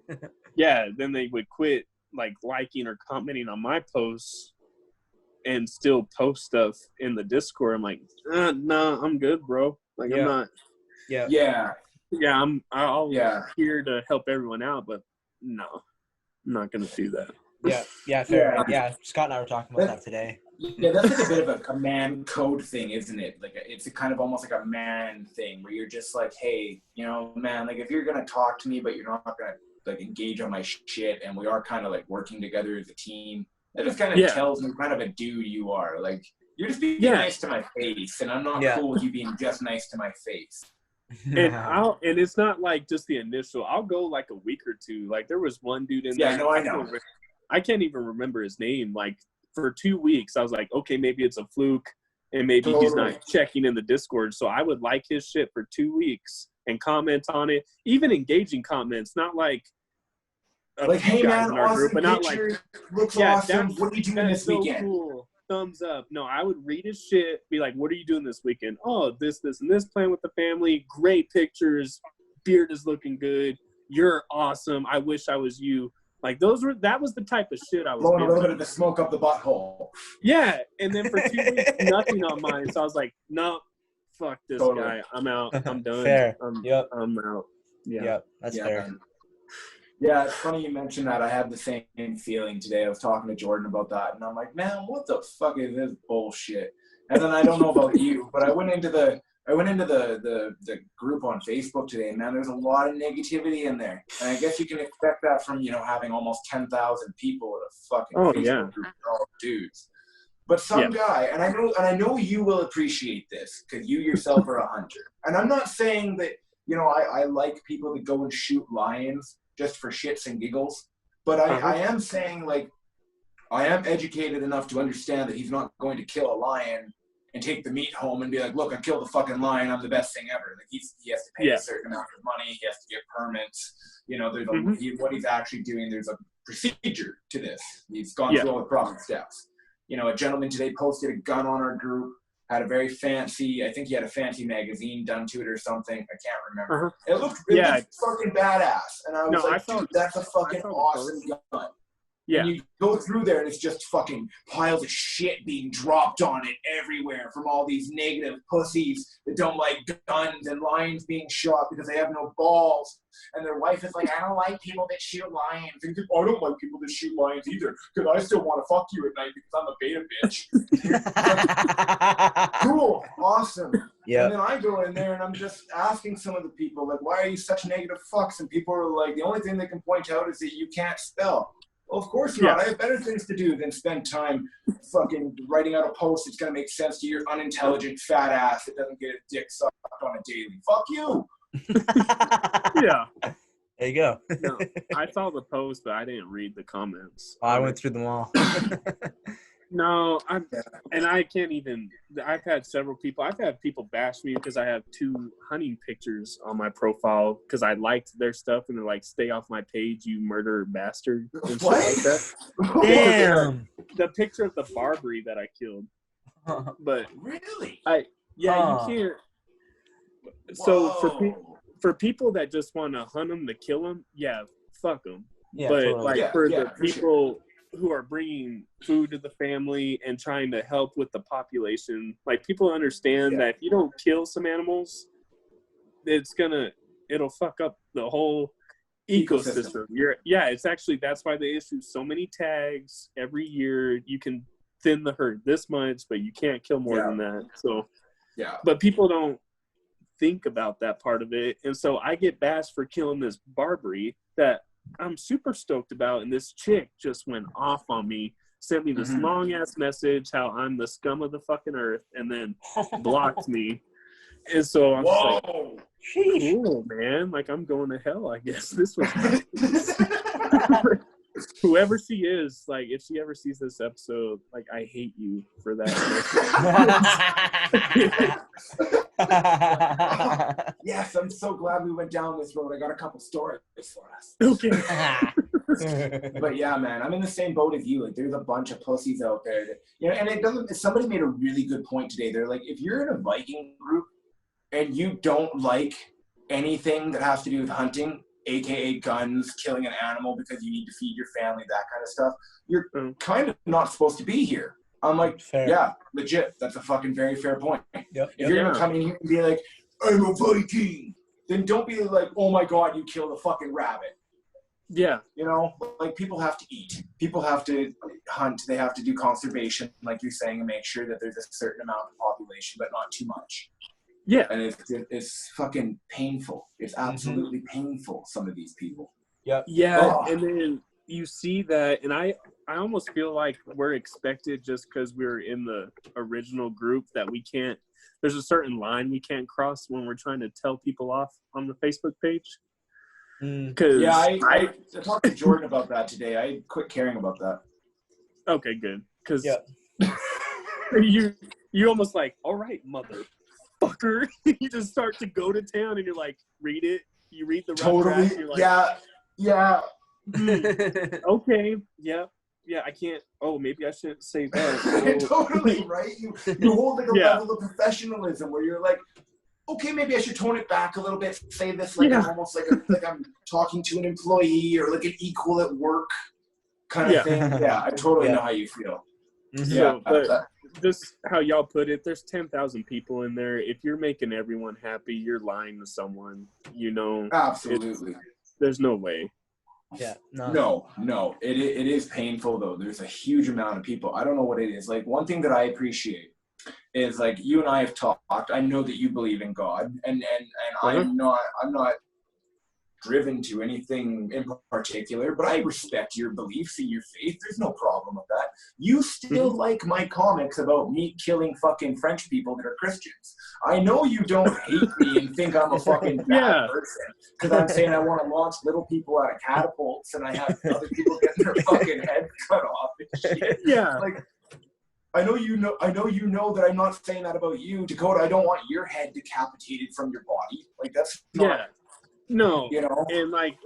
Then they would quit like liking or commenting on my posts and still post stuff in the Discord. I'm like, nah, I'm good, bro. Like, I'm not. I'm here to help everyone out, but no, I'm not gonna do that. Fair. Yeah, Scott and I were talking about that today. Yeah, that's like a bit of a man code thing, isn't it? Like, it's a kind of almost like a man thing where you're just like, hey, man, like, if you're gonna talk to me, but you're not gonna like engage on my shit, and we are kind of like working together as a team. That just kind of tells me what kind of a dude you are. Like, you're just being nice to my face, and I'm not cool with you being just nice to my face. And it's not like just the initial. I'll go like a week or two. Like, there was one dude in there. Yeah, no, I know. I can't even remember his name. Like, for 2 weeks, I was like, okay, maybe it's a fluke, and maybe he's not checking in the Discord. So I would like his shit for 2 weeks and comment on it, even engaging comments, not like. Hey man, awesome group, but not picture, like, looks awesome. What are you doing this weekend? Cool. Thumbs up. No, I would read his shit, be like, what are you doing this weekend? Oh, this, and this, playing with the family. Great pictures. Beard is looking good. You're awesome. I wish I was you. Like, that was the type of shit I was blowing a little bit of the smoke up the butthole. Yeah, and then for 2 weeks, nothing on mine. So I was like, no, fuck this guy. I'm out. I'm done. Fair. I'm out. Yeah. Yep, that's fair. Man. Yeah, it's funny you mentioned that. I had the same feeling today. I was talking to Jordan about that, and I'm like, man, what the fuck is this bullshit? And then I don't know about you, but I went into the group on Facebook today, and man, there's a lot of negativity in there. And I guess you can expect that from, having almost 10,000 people in a fucking Facebook group, all dudes. But some guy, and I know you will appreciate this because you yourself are a hunter. And I'm not saying that, I like people that go and shoot lions just for shits and giggles. But I am saying, like, I am educated enough to understand that he's not going to kill a lion and take the meat home and be like, look, I killed a fucking lion. I'm the best thing ever. Like, he has to pay a certain amount of money. He has to get permits. There's what he's actually doing. There's procedure to this. He's gone through all the proper steps. You know, a gentleman today posted a gun on our group, had a very fancy, I think he had a fancy magazine done to it or something. I can't remember. It looked fucking badass. And I was like, dude, that's a fucking awesome gun. Yeah. And you go through there and it's just fucking piles of shit being dropped on it everywhere from all these negative pussies that don't like guns, and lions being shot because they have no balls. And their wife is like, I don't like people that shoot lions. And I don't like people that shoot lions either, because I still want to fuck you at night because I'm a beta bitch. Cool. Awesome. Yeah. And then I go in there and I'm just asking some of the people, like, why are you such negative fucks? And people are like, the only thing they can point out is that you can't spell. Well, of course not. I have better things to do than spend time fucking writing out a post that's going to make sense to your unintelligent fat ass that doesn't get a dick sucked on a daily. Fuck you. Yeah. There you go. No, I saw the post, but I didn't read the comments. I went through them all. No, I can't even. I've had several people. I've had people bash me because I have 2 hunting pictures on my profile because I liked their stuff, and they're like, "Stay off my page, you murder bastard." And what? Like that. Damn. The picture of the Barbary that I killed. But really, you can't. So for people that just want to hunt them to kill them, fuck them. Yeah, but totally. For the people who are bringing food to the family and trying to help with the population, like, people understand that if you don't kill some animals, it'll fuck up the whole ecosystem. It's actually, that's why they issue so many tags every year. You can thin the herd this much, but you can't kill more than that. So but people don't think about that part of it, and so I get bashed for killing this Barbary that I'm super stoked about, and this chick just went off on me, sent me this long ass message how I'm the scum of the fucking earth, and then blocked me. And so I'm just like, cool, man, like, I'm going to hell, I guess. This was whoever she is, like, if she ever sees this episode, like, I hate you for that. Yes, I'm so glad we went down this road. I got a couple stories for us. Okay. But yeah, man, I'm in the same boat as you. Like, there's a bunch of pussies out there that, you know, and it doesn't. Somebody made a really good point today. They're like, if you're in a Viking group and you don't like anything that has to do with hunting, aka guns, killing an animal because you need to feed your family, that kind of stuff, you're kind of not supposed to be here. I'm like, yeah, legit. That's a fucking very fair point. If you're going to come in here and be like, I'm a Viking, then don't be like, oh my God, you killed a fucking rabbit. Yeah. You know, like, people have to eat. People have to hunt. They have to do conservation, like you're saying, and make sure that there's a certain amount of population, but not too much. Yeah. And it's fucking painful. It's absolutely painful, some of these people. Yeah. And then you see that, and I almost feel like we're expected, just because we're in the original group, that we can't, there's a certain line we can't cross when we're trying to tell people off on the Facebook page. I talked to Jordan about that today. I quit caring about that. Okay, good. Because you almost like, all right, motherfucker. You just start to go to town and you're like, read it. You read the rough draft, and you're like, okay, yeah, I can't. Oh, maybe I shouldn't say that. Totally, right? You hold like a level of professionalism where you're like, okay, maybe I should tone it back a little bit. Say this like I'm almost like I'm talking to an employee or like an equal at work kind of thing. Yeah, I totally know how you feel. So, but just how y'all put it, there's 10,000 people in there. If you're making everyone happy, you're lying to someone. You know, absolutely. There's no way. Yeah. No. It is painful though. There's a huge amount of people. I don't know what it is. Like, one thing that I appreciate is, like, you and I have talked. I know that you believe in God, and I'm not driven to anything in particular, but I respect your beliefs and your faith. There's no problem with that. You still like my comics about me killing fucking French people that are Christians. I know you don't hate me and think I'm a fucking bad person because I'm saying I want to launch little people out of catapults and I have other people getting their fucking heads cut off and shit. Yeah. Like, I know you know that I'm not saying that about you, Dakota. I don't want your head decapitated from your body. Like, that's not... No, you know, and like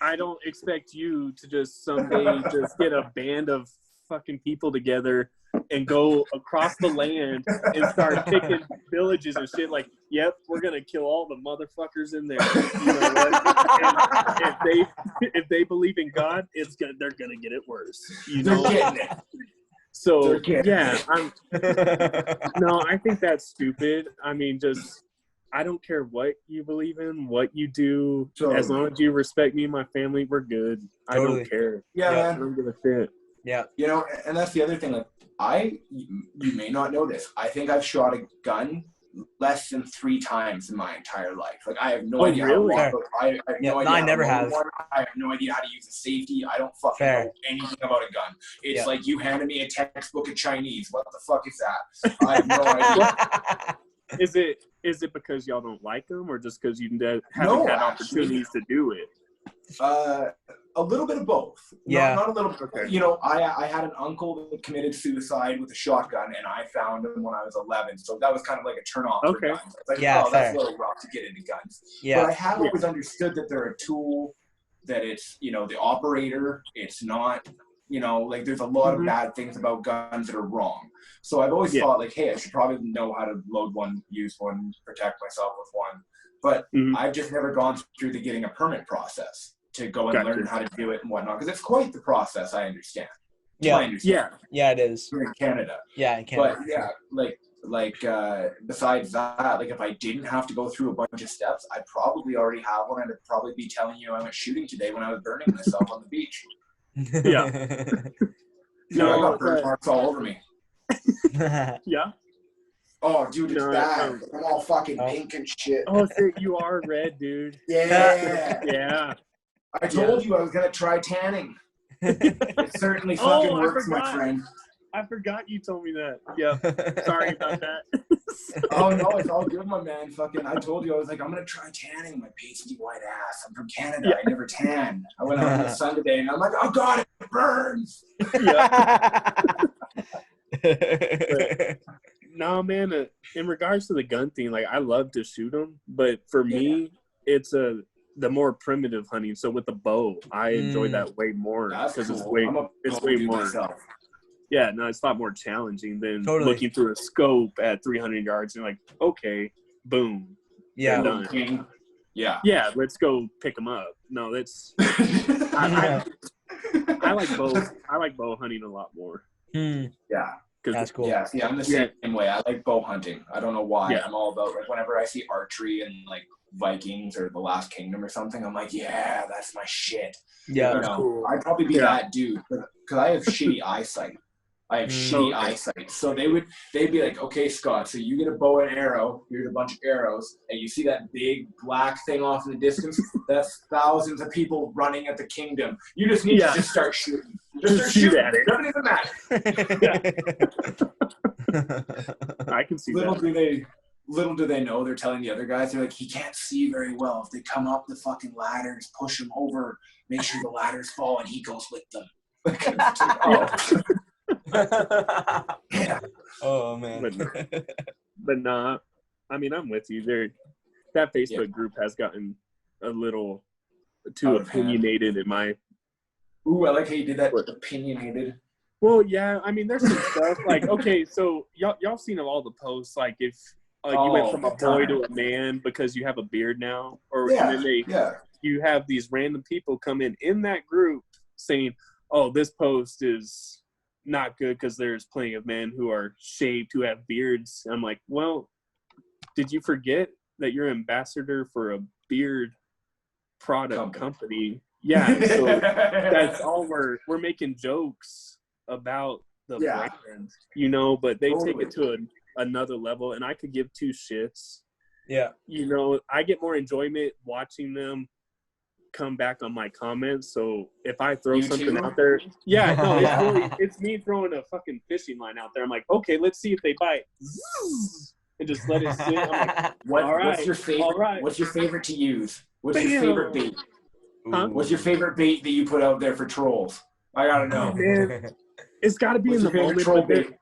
I don't expect you to just someday just get a band of fucking people together and go across the land and start picking villages and shit. Like, yep, we're gonna kill all the motherfuckers in there. You know what? And if they believe in God, they're gonna get it worse. You know. So yeah, no, I think that's stupid. I mean, I don't care what you believe in, what you do. As long as you respect me and my family, we're good. Totally. I don't care. Yeah, I don't give a shit. Yeah. You know, and that's the other thing. Like, you may not know this. I think I've shot a gun less than 3 times in my entire life. Like, I have no idea really? how to I have no idea. I never have. I have no idea how to use a safety. I don't fucking know anything about a gun. It's like you handed me a textbook of Chinese. What the fuck is that? I have no idea. Is it because y'all don't like them, or just because you haven't had opportunities to do it? A little bit of both. Yeah. Not a little bit. Okay. You know, I had an uncle that committed suicide with a shotgun, and I found him when I was 11. So that was kind of like a turn-off for guns. It's like, that's a little rough to get into guns. Yeah. But I have always understood that they're a tool, that it's, you know, the operator. It's not, you know, like there's a lot of bad things about guns that are wrong. So I've always thought, like, hey, I should probably know how to load one, use one, protect myself with one. But I've just never gone through the getting a permit process to go and learn how to do it and whatnot, because it's quite the process. I understand. Yeah, it is. We're in Canada. Yeah, in Canada. But besides that, like if I didn't have to go through a bunch of steps, I'd probably already have one. I'd probably be telling you I went shooting today when I was burning myself on the beach. Yeah. No, I got burn marks all over me. Yeah. Oh, dude, it's bad. I'm all fucking pink and shit. Oh, so you are red, dude. Yeah. Yeah. I told you I was gonna try tanning. It certainly fucking works, my friend. I forgot you told me that. Yeah. Sorry about that. Oh no, it's all good, my man. Fucking, I told you I was like, I'm gonna try tanning my pasty white ass. I'm from Canada. I never tan. I went out in the sun today, and I'm like, oh god, it burns. No, man. In regards to the gun thing, like I love to shoot them, but for me, it's the more primitive hunting. So with the bow, I enjoy that way more because it's way more. Myself. Yeah, no, it's a lot more challenging than looking through a scope at 300 yards and like, okay, boom, done. Yeah, let's go pick them up. No, that's I like bow. I like bow hunting a lot more. Yeah. That's cool. Yeah, see, I'm the same way. I like bow hunting. I don't know why. I'm all about, like, whenever I see archery and like Vikings or The Last Kingdom or something, I'm like, yeah, that's my shit. Yeah, you know, cool. I'd probably be that dude because I have shitty eyesight. So they'd be like, okay, Scott, so you get a bow and arrow, here's a bunch of arrows, and you see that big black thing off in the distance? That's thousands of people running at the kingdom. You just need to just start shooting. Just shoot at it. Doesn't even matter. I can see Little do they know, they're telling the other guys, they're like, he can't see very well. If they come up the fucking ladders, push him over, make sure the ladders fall, and he goes with them. Oh man. But nah, I mean, I'm with you there. That Facebook group has gotten a little too opinionated in my. Ooh, I like how you did that with opinionated. Well, yeah, I mean, there's some stuff like, okay, so y'all seen all the posts, like if you went from a boy to a man because you have a beard now, or and then you have these random people come in that group saying, oh, this post is not good because there's plenty of men who are shaved who have beards. I'm like, well, did you forget that you're ambassador for a beard product company? Yeah, so that's all we're making jokes about the brand, you know, but they take it to another level, and I could give two shits. Yeah. You know, I get more enjoyment watching them come back on my comments. So if I throw something out there, it's me throwing a fucking fishing line out there. I'm like, okay, let's see if they bite. And just let it sit. I'm like, what's your favorite? What's your favorite to use? What's your favorite bait? Huh? What's your favorite bait that you put out there for trolls? I gotta know. Man, it's got to be in the moment. Troll bait?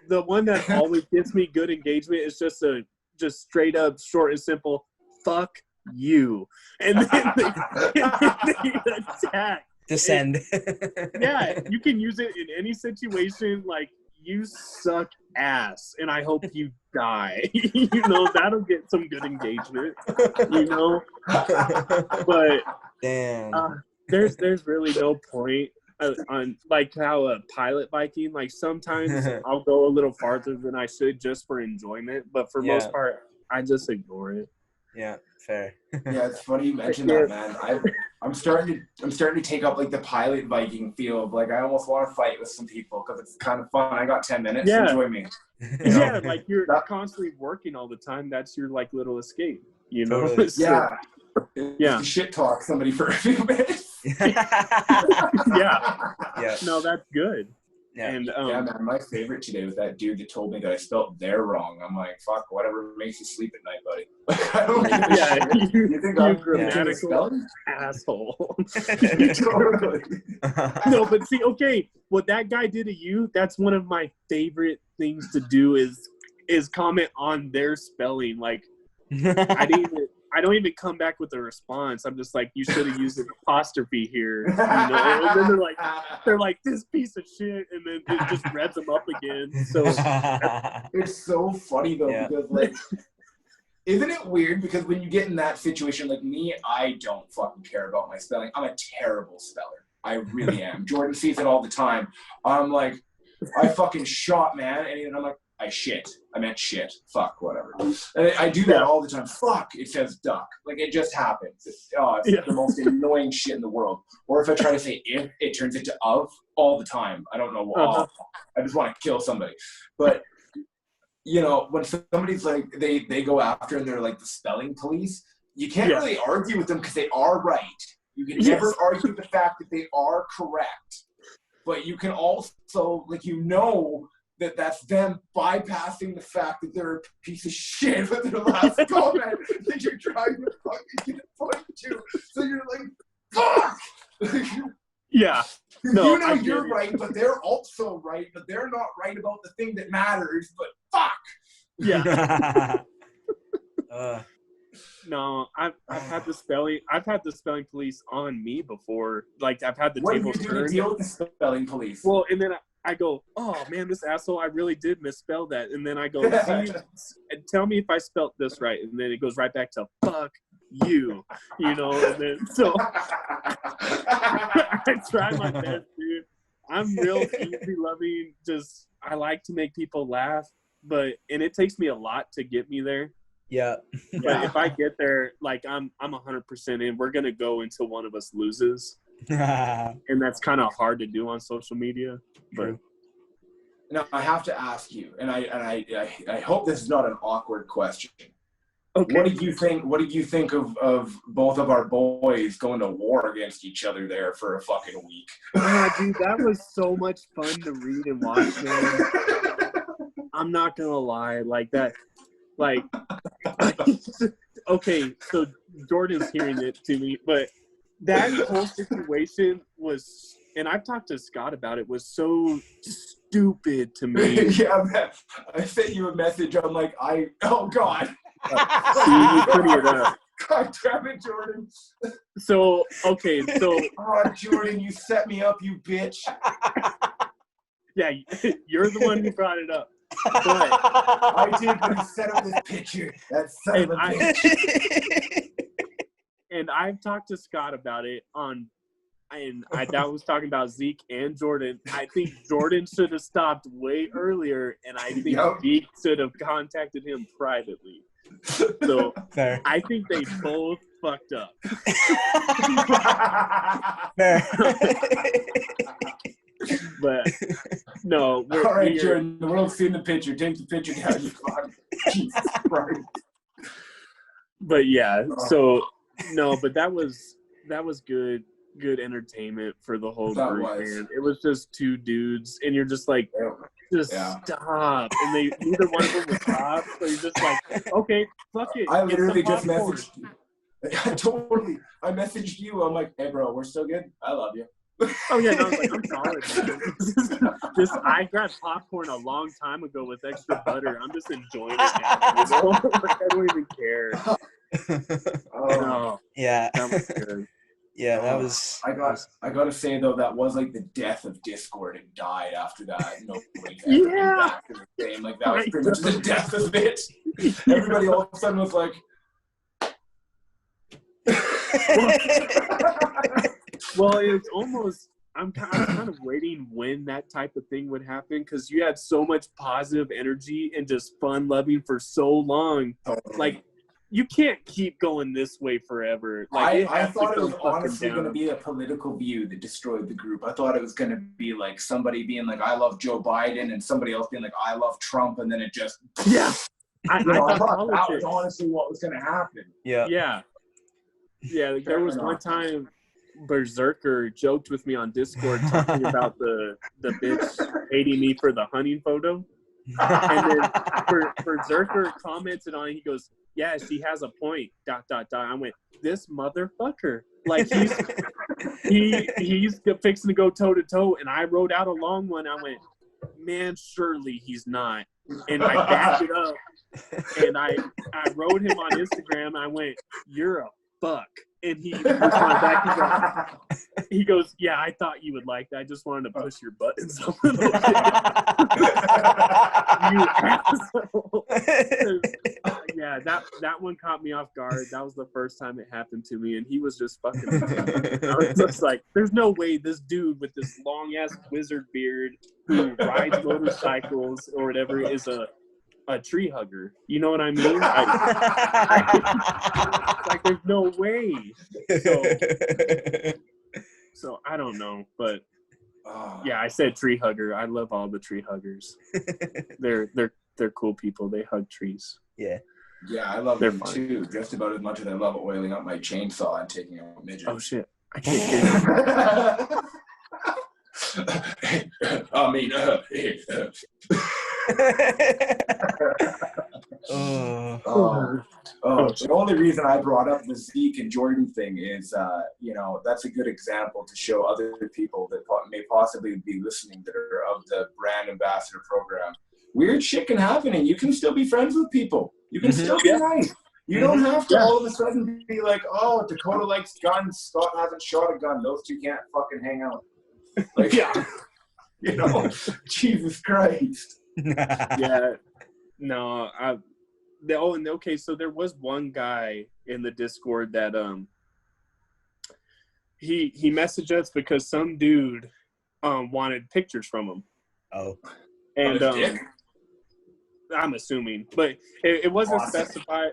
The one that always gets me good engagement is just straight up, short and simple. Fuck you. And then they attack. Descend. Yeah, you can use it in any situation. Like, you suck ass, and I hope you die. That'll get some good engagement. But damn, there's really no point on like how a pilot biking. Like sometimes I'll go a little farther than I should just for enjoyment, but for most part, I just ignore it. Yeah, fair. Yeah, it's funny you mentioned that, man. I'm starting to take up like the pilot Viking feel of like I almost want to fight with some people because it's kind of fun. I got 10 minutes. Yeah. Enjoy me. Yeah, like you're constantly working all the time. That's your like little escape. Totally. So, yeah. Shit talk somebody for a few minutes. Yeah. No, that's good. Yeah. And yeah, man, my favorite today was that dude that told me that I spelled "there" wrong. I'm like, fuck, whatever makes you sleep at night, buddy. Like, I don't you think I'm grammatical asshole. Totally. No, but see, okay, what that guy did to you, that's one of my favorite things to do is comment on their spelling. Like, I don't even come back with a response. I'm just like, you should have used an apostrophe here. And then they're like, this piece of shit, and then it just revs them up again. So it's so funny though, because like, isn't it weird? Because when you get in that situation, like me, I don't fucking care about my spelling. I'm a terrible speller. I really am. Jordan sees it all the time. I'm like, I fucking shot, man, and I'm like, I meant shit. Fuck, whatever. And I do that all the time. Fuck, it says duck. Like, it just happens. It's the most annoying shit in the world. Or if I try to say if, it turns into of all the time. I don't know. I just want to kill somebody. But, when somebody's like, they go after and they're like the spelling police, you can't really argue with them because they are right. You can never argue the fact that they are correct. But you can also, like, that's them bypassing the fact that they're a piece of shit with their last comment that you're trying to fucking get a point to. So you're like, fuck! Yeah. No, you're right, but they're also right, but they're not right about the thing that matters, but fuck! Yeah. No, I've had the spelling police on me before. Like, I've had the table turned. What do you do to deal with the spelling police? Well, and then I go, oh man, this asshole, I really did misspell that. And then I go, see, tell me if I spelt this right. And then it goes right back to fuck you, and then so I try my best, dude. I'm real easy loving, I like to make people laugh, and it takes me a lot to get me there. Yeah. But if I get there, like I'm 100% in, we're gonna go until one of us loses. And that's kind of hard to do on social media. But now I have to ask you, and I hope this is not an awkward question. Okay. What did you think of both of our boys going to war against each other there for a fucking week? Dude, that was so much fun to read and watch, man. I'm not gonna lie, like that. Like, okay, so Jordan's hearing it to me, but that whole situation was, and I've talked to Scott about it, was so stupid to me. Yeah, man. I sent you a message. I'm like, oh God. You pretty it up. God damn it, Jordan. So, okay, so. Oh, Jordan, you set me up, you bitch. Yeah, you're the one who brought it up. But I did, but he set up this picture. That son of a bitch. And I've talked to Scott about it that was talking about Zeke and Jordan. I think Jordan should have stopped way earlier, and I think Zeke should have contacted him privately. So fair. I think they both fucked up. Fair. But no. All right, Jordan, the world's seen the picture. Take the picture down. You fuck. Jesus Christ. But yeah, so no, but that was good entertainment for the whole group, man. It was just two dudes, and you're just like, stop. And neither one of them would stop. So you're just like, okay, fuck it. I literally just messaged you. I messaged you. I'm like, hey, bro, we're still good. I love you. Oh yeah, no, I was like, I'm solid, man. I grabbed popcorn a long time ago with extra butter. I'm just enjoying it now. Like, I don't even care. Oh, yeah. that was good. Yeah, that was. I gotta say though, that was like the death of Discord. It died after that. Nobody's ever been Yeah. back to the game. Like that was pretty much the death of it. Everybody all of a sudden was like, well, it's almost. I'm kind of waiting when that type of thing would happen because you had so much positive energy and just fun loving for so long. Like, you can't keep going this way forever. Like, I thought it was honestly going to be a political view that destroyed the group. I thought it was going to be like somebody being like, I love Joe Biden, and somebody else being like, I love Trump, and then it just I thought that was honestly what was going to happen. Yeah. There was one time Berserker joked with me on Discord talking about the bitch hating me for the hunting photo, and then Berserker commented on it. He goes, "Yeah, she has a point." ... I went, "This motherfucker! Like he's fixing to go toe to toe." And I wrote out a long one. I went, "Man, surely he's not." And I backed it up, and I wrote him on Instagram. I went, "You're a fuck." And he responded back. He goes, "Yeah, I thought you would like that. I just wanted to push your buttons a little bit." You asshole. Yeah, that one caught me off guard. That was the first time it happened to me, and he was just fucking. I was just like, "There's no way this dude with this long ass wizard beard who rides motorcycles or whatever is a tree hugger." You know what I mean? Like, there's no way. So I don't know, but yeah, I said tree hugger. I love all the tree huggers. They're cool people. They hug trees. Yeah. Yeah, I love them too, just about as much as I love oiling up my chainsaw and taking out midgets. Oh shit! I can't hear you. I mean, the only reason I brought up the Zeke and Jordan thing is, that's a good example to show other people that may possibly be listening that are of the brand ambassador program. Weird shit can happen, and you can still be friends with people. You can still be nice. You don't have to all of a sudden be like, "Oh, Dakota likes guns. Scott hasn't shot a gun. Those two can't fucking hang out." Like, Jesus Christ. Yeah. No, okay, so there was one guy in the Discord that he messaged us because some dude wanted pictures from him. Oh. And I'm assuming, but it wasn't specified.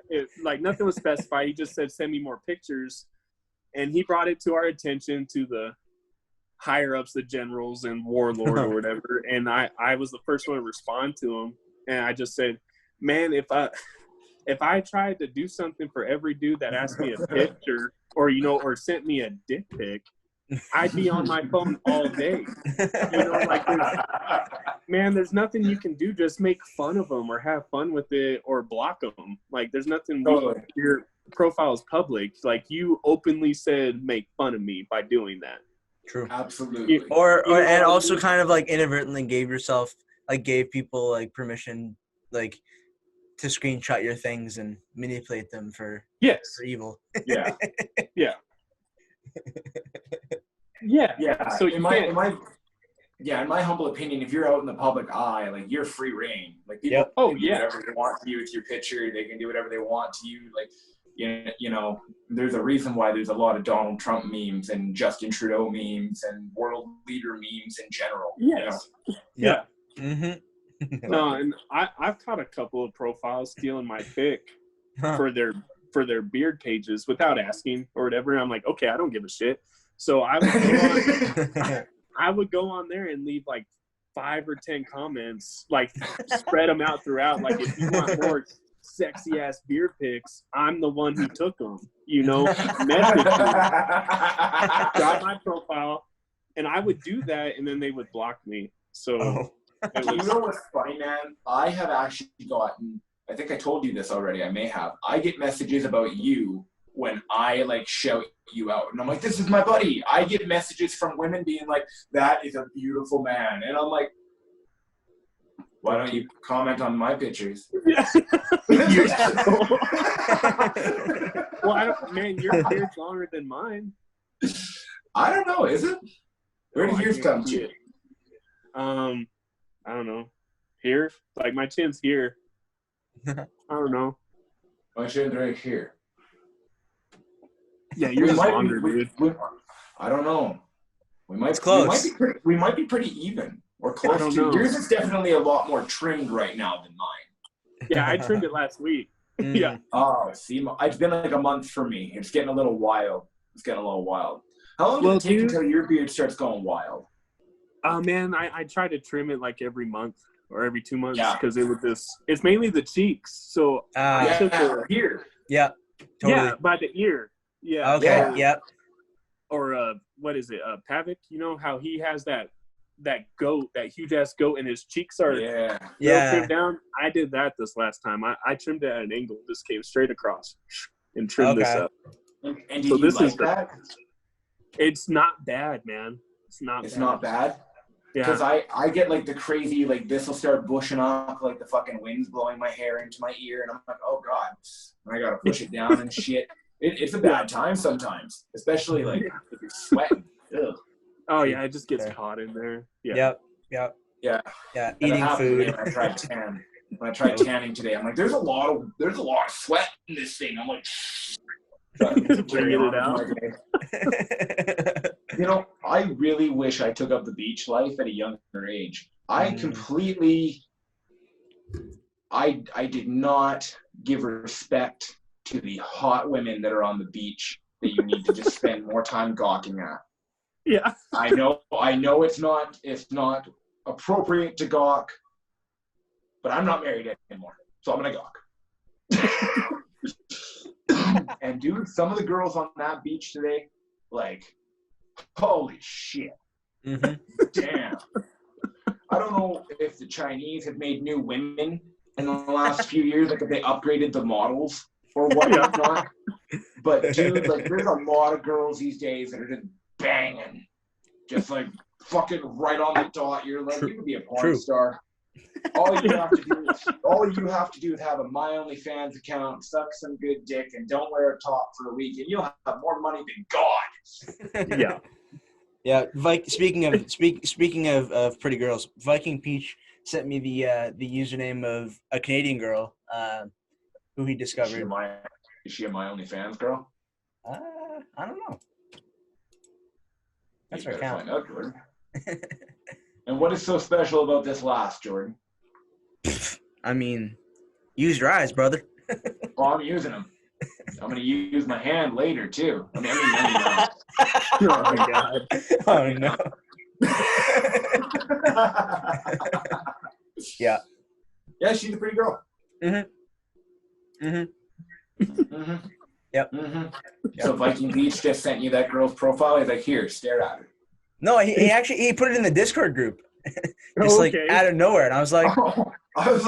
Nothing was specified. He just said, "Send me more pictures," and he brought it to our attention, to the higher ups, the generals and warlord or whatever. And I was the first one to respond to him, and I just said, "Man, if I tried to do something for every dude that asked me a picture or sent me a dick pic, I'd be on my phone all day." There's nothing you can do. Just make fun of them or have fun with it or block them. Like, there's nothing. Your profile is public. Like, you openly said, make fun of me by doing that. True. Absolutely. And also kind of like inadvertently gave people like permission, like, to screenshot your things and manipulate them for evil. Yeah. Yeah. So in my humble opinion, if you're out in the public eye, like, you're free reign. Like, people can do whatever they want to you with your picture. They can do whatever they want to you. Like, there's a reason why there's a lot of Donald Trump memes and Justin Trudeau memes and world leader memes in general. Yes. Yeah. Mm-hmm. No, and I've caught a couple of profiles stealing my pic for their beard pages without asking or whatever. I'm like, okay, I don't give a shit. So I would go on there and leave like 5 or 10 comments, like, spread them out throughout. Like, if you want more sexy ass beard pics, I'm the one who took them. Message me, got my profile, and I would do that, and then they would block me. So. You know what's funny, man? I have actually gotten, I think I told you this already, I may have. I get messages about you when I, like, shout you out. And I'm like, "This is my buddy." I get messages from women being like, "That is a beautiful man." And I'm like, Why don't you comment on my pictures? Yeah. Well, man, your hair's longer than mine. I don't know. Is it? Where did yours come to? I don't know. Here, like my chin's here. I don't know. My chin's right here. Yeah, yours is longer, dude. I don't know. It's close. We might be pretty even or close to. Know. Yours is definitely a lot more trimmed right now than mine. Yeah, I trimmed it last week. Yeah. Oh, see, it's been like a month for me. It's getting a little wild. How long does it take until your beard starts going wild? Man, I try to trim it like every month or every 2 months because it's mainly the cheeks. So here. Yeah. Totally. Yeah, by the ear. Yeah. Okay. Yep. Or what is it? Pavic, you know how he has that goat, that huge ass goat, and his cheeks are trimmed down. I did that this last time. I trimmed it at an angle, just came straight across and trimmed this up. And did you like that? It's not bad, man. It's not bad. Yeah. Because I get like the crazy, like this will start bushing up, like the fucking wind's blowing my hair into my ear, and I'm like, oh god, and I gotta push it down and shit. It's a bad time sometimes, especially like if you're sweating. Ugh. Oh yeah, it just gets caught in there. Yeah. Yep. Yeah. Eating food. When I tried tanning today, I'm like, there's a lot of sweat in this thing. I'm like, bringing it out. You know, I really wish I took up the beach life at a younger age. I did not give respect to the hot women that are on the beach that you need to just spend more time gawking at. Yeah. I know it's not appropriate to gawk, but I'm not married anymore, so I'm gonna gawk. And dude, some of the girls on that beach today, like, holy shit. Damn. I don't know if the Chinese have made new women in the last few years, like if they upgraded the models or whatnot. But dude, like there's a lot of girls these days that are just banging. Just like fucking right on the dot. You're like, you could be a porn star. All you have to do is have a My OnlyFans account, suck some good dick, and don't wear a top for a week, and you'll have more money than God. Yeah. Yeah. Speaking of pretty girls, Viking Peach sent me the username of a Canadian girl who he discovered. Is she a My OnlyFans girl? I don't know. That's her account. Find out, Jordan. And what is so special about this last, Jordan? I mean, use your eyes, brother. Oh, I'm using them. I'm going to use my hand later, too. I mean, oh, my God. Oh, no. Yeah. Yeah, she's a pretty girl. Yep. Yep. So Viking Beach just sent you that girl's profile. He's like, here, stare at her. No, he put it in the Discord group. Just like out of nowhere. And I was like,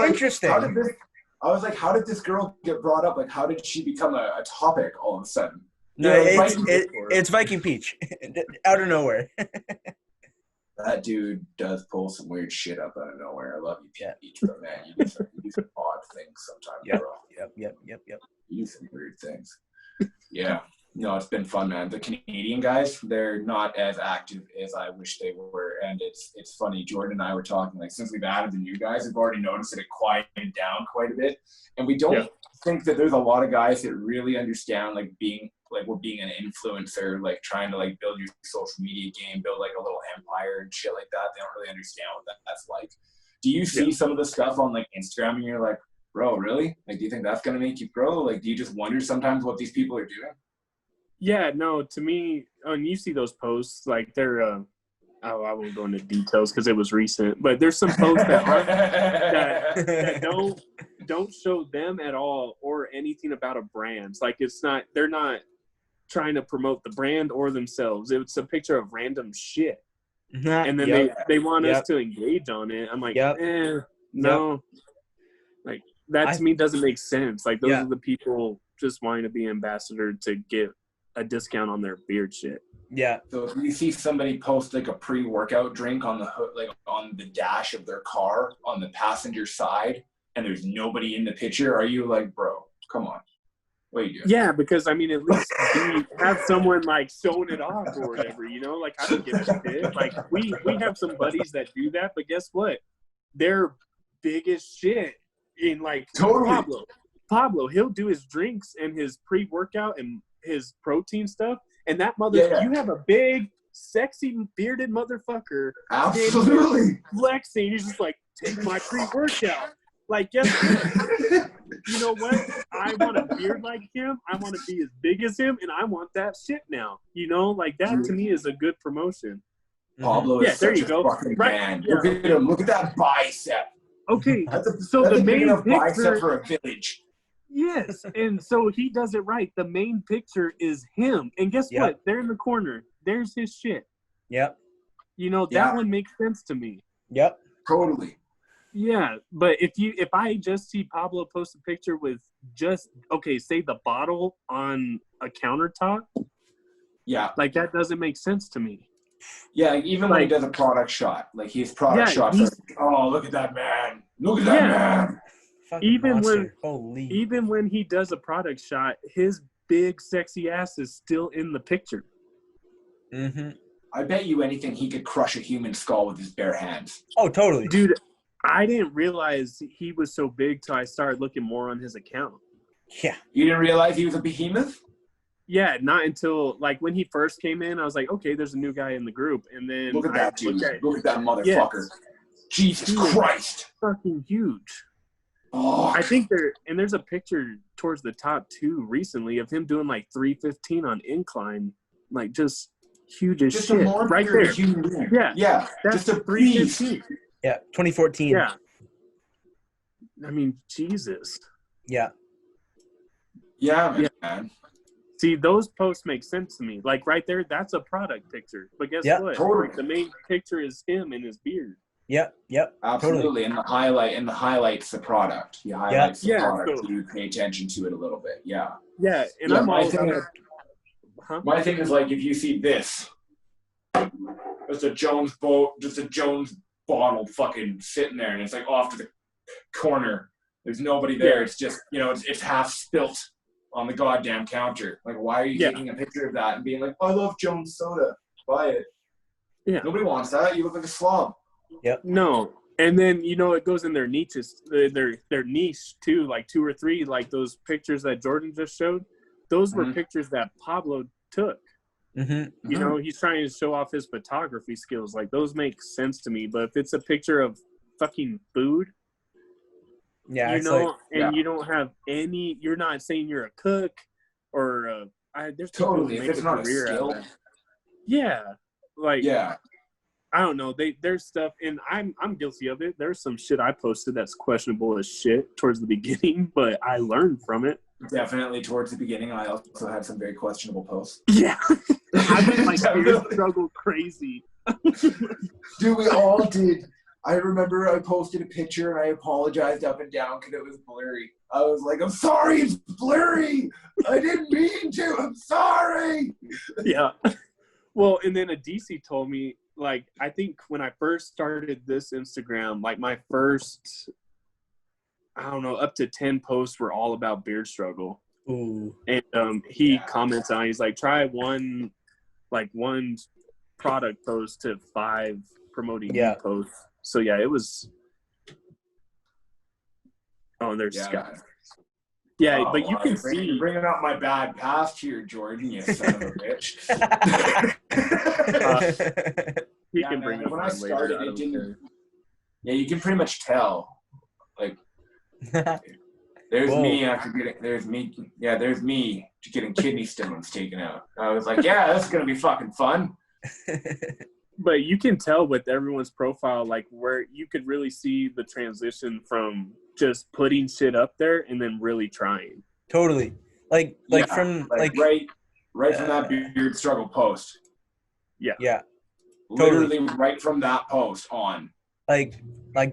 interesting. How did this girl get brought up? Like, how did she become a topic all of a sudden? No, it's Viking Peach. Out of nowhere. That dude does pull some weird shit up out of nowhere. I love you, Peach, but man, you do some odd things sometimes, bro. Yep. You do some weird things. Yeah. No, it's been fun, man. The Canadian guys, they're not as active as I wish they were. And it's funny, Jordan and I were talking, like, since we've added the new guys, we've already noticed that it quieted down quite a bit. And we don't think that there's a lot of guys that really understand, like, being an influencer, like, trying to, like, build your social media game, build, like, a little empire and shit like that. They don't really understand what that's like. Do you see some of the stuff on, like, Instagram and you're like, bro, really? Like, do you think that's going to make you grow? Like, do you just wonder sometimes what these people are doing? Yeah, no, to me, when you see those posts, like they're, I won't go into details because it was recent, but there's some posts that don't show them at all or anything about a brand. Like they're not trying to promote the brand or themselves. It's a picture of random shit. And then they want us to engage on it. I'm like, no. Like that to me doesn't make sense. Like those are the people just wanting to be ambassador to get a discount on their beard shit. Yeah. So if you see somebody post like a pre-workout drink on the like on the dash of their car on the passenger side, and there's nobody in the picture, are you like, bro, come on, what are you doing? Yeah, because I mean, at least have someone like showing it off or whatever, you know. Like I don't give a shit. Like we have some buddies that do that, but guess what? They're big as shit in like Totally. Pablo, he'll do his drinks and his pre-workout and his protein stuff, and that mother, you have a big, sexy, bearded motherfucker. Absolutely. Flexing. He's just like, take my pre-workout. Like, guess what? You know what? I want a beard like him. I want to be as big as him, and I want that shit now. You know, like that to me is a good promotion. Pablo is such a fucking man. Yeah. Look at him. Look at that bicep. Okay, so that's the main bicep for a village. Yes, and so he does it right. The main picture is him, and guess what? They're in the corner. There's his shit. Yep. You know that one makes sense to me. Yep. Totally. Yeah, but if I just see Pablo post a picture with just say the bottle on a countertop, like that doesn't make sense to me. Yeah, even when he does a product shot, like his product shots, like, oh, look at that man! Look at that man! Even when he does a product shot, his big sexy ass is still in the picture. Mm-hmm. I bet you anything he could crush a human skull with his bare hands. Oh, totally, dude. I didn't realize he was so big till I started looking more on his account. Yeah. You didn't realize he was a behemoth? Yeah, not until like when he first came in, I was like, okay, there's a new guy in the group, and then look at that dude. Look at that motherfucker. Jesus Christ. Fucking huge. Oh. I think there's a picture towards the top too recently of him doing like 315 on incline, like just huge as just shit. Right there. Yeah. That's just a 315. Yeah, 2014. Yeah. I mean, Jesus. Yeah. Yeah, man. See, those posts make sense to me. Like right there, that's a product picture. But guess what? Totally. The main picture is him and his beard. Yep. Absolutely. Totally. And the highlights the product. He highlights the product so you pay attention to it a little bit. Yeah. Yeah. And I'm all my thing is like if you see this, just a Jones bottle fucking sitting there and it's like off to the corner. There's nobody there. It's just, it's half spilt on the goddamn counter. Like, why are you taking a picture of that and being like, I love Jones soda. Buy it. Yeah. Nobody wants that. You look like a slob. Yep. No. And then, it goes in their niches, their niche too, like 2 or 3, like those pictures that Jordan just showed. Those were pictures that Pablo took. Mm-hmm. He's trying to show off his photography skills. Like those make sense to me. But if it's a picture of fucking food, you don't have any. You're not saying you're a cook or there's totally. If it's not a skill. I don't know. There's stuff, and I'm guilty of it. There's some shit I posted that's questionable as shit towards the beginning, but I learned from it. Definitely towards the beginning. I also had some very questionable posts. Yeah. I meant like beard struggle crazy. Dude, we all did. I remember I posted a picture and I apologized up and down because it was blurry. I was like, I'm sorry, it's blurry. I didn't mean to. I'm sorry. Yeah. Well, and then a DC told me, like, I think when I first started this Instagram, like my first, I don't know, up to 10 posts were all about beard struggle. Ooh. And he comments on, he's like, try one product post to 5 promoting posts. So yeah, it was. Oh, there's Scott. Yeah, but you can see. You're bringing out my bad past here, Jordan, you son of a bitch. He can bring it when I started, it didn't. Yeah, you can pretty much tell. Like, there's me after getting. There's me getting kidney stones taken out. I was like, yeah, this is gonna be fucking fun. But you can tell with everyone's profile, like where you could really see the transition from just putting shit up there and then really trying. Totally. Right from that beard struggle post. Yeah. Yeah. Literally right from that post on. Like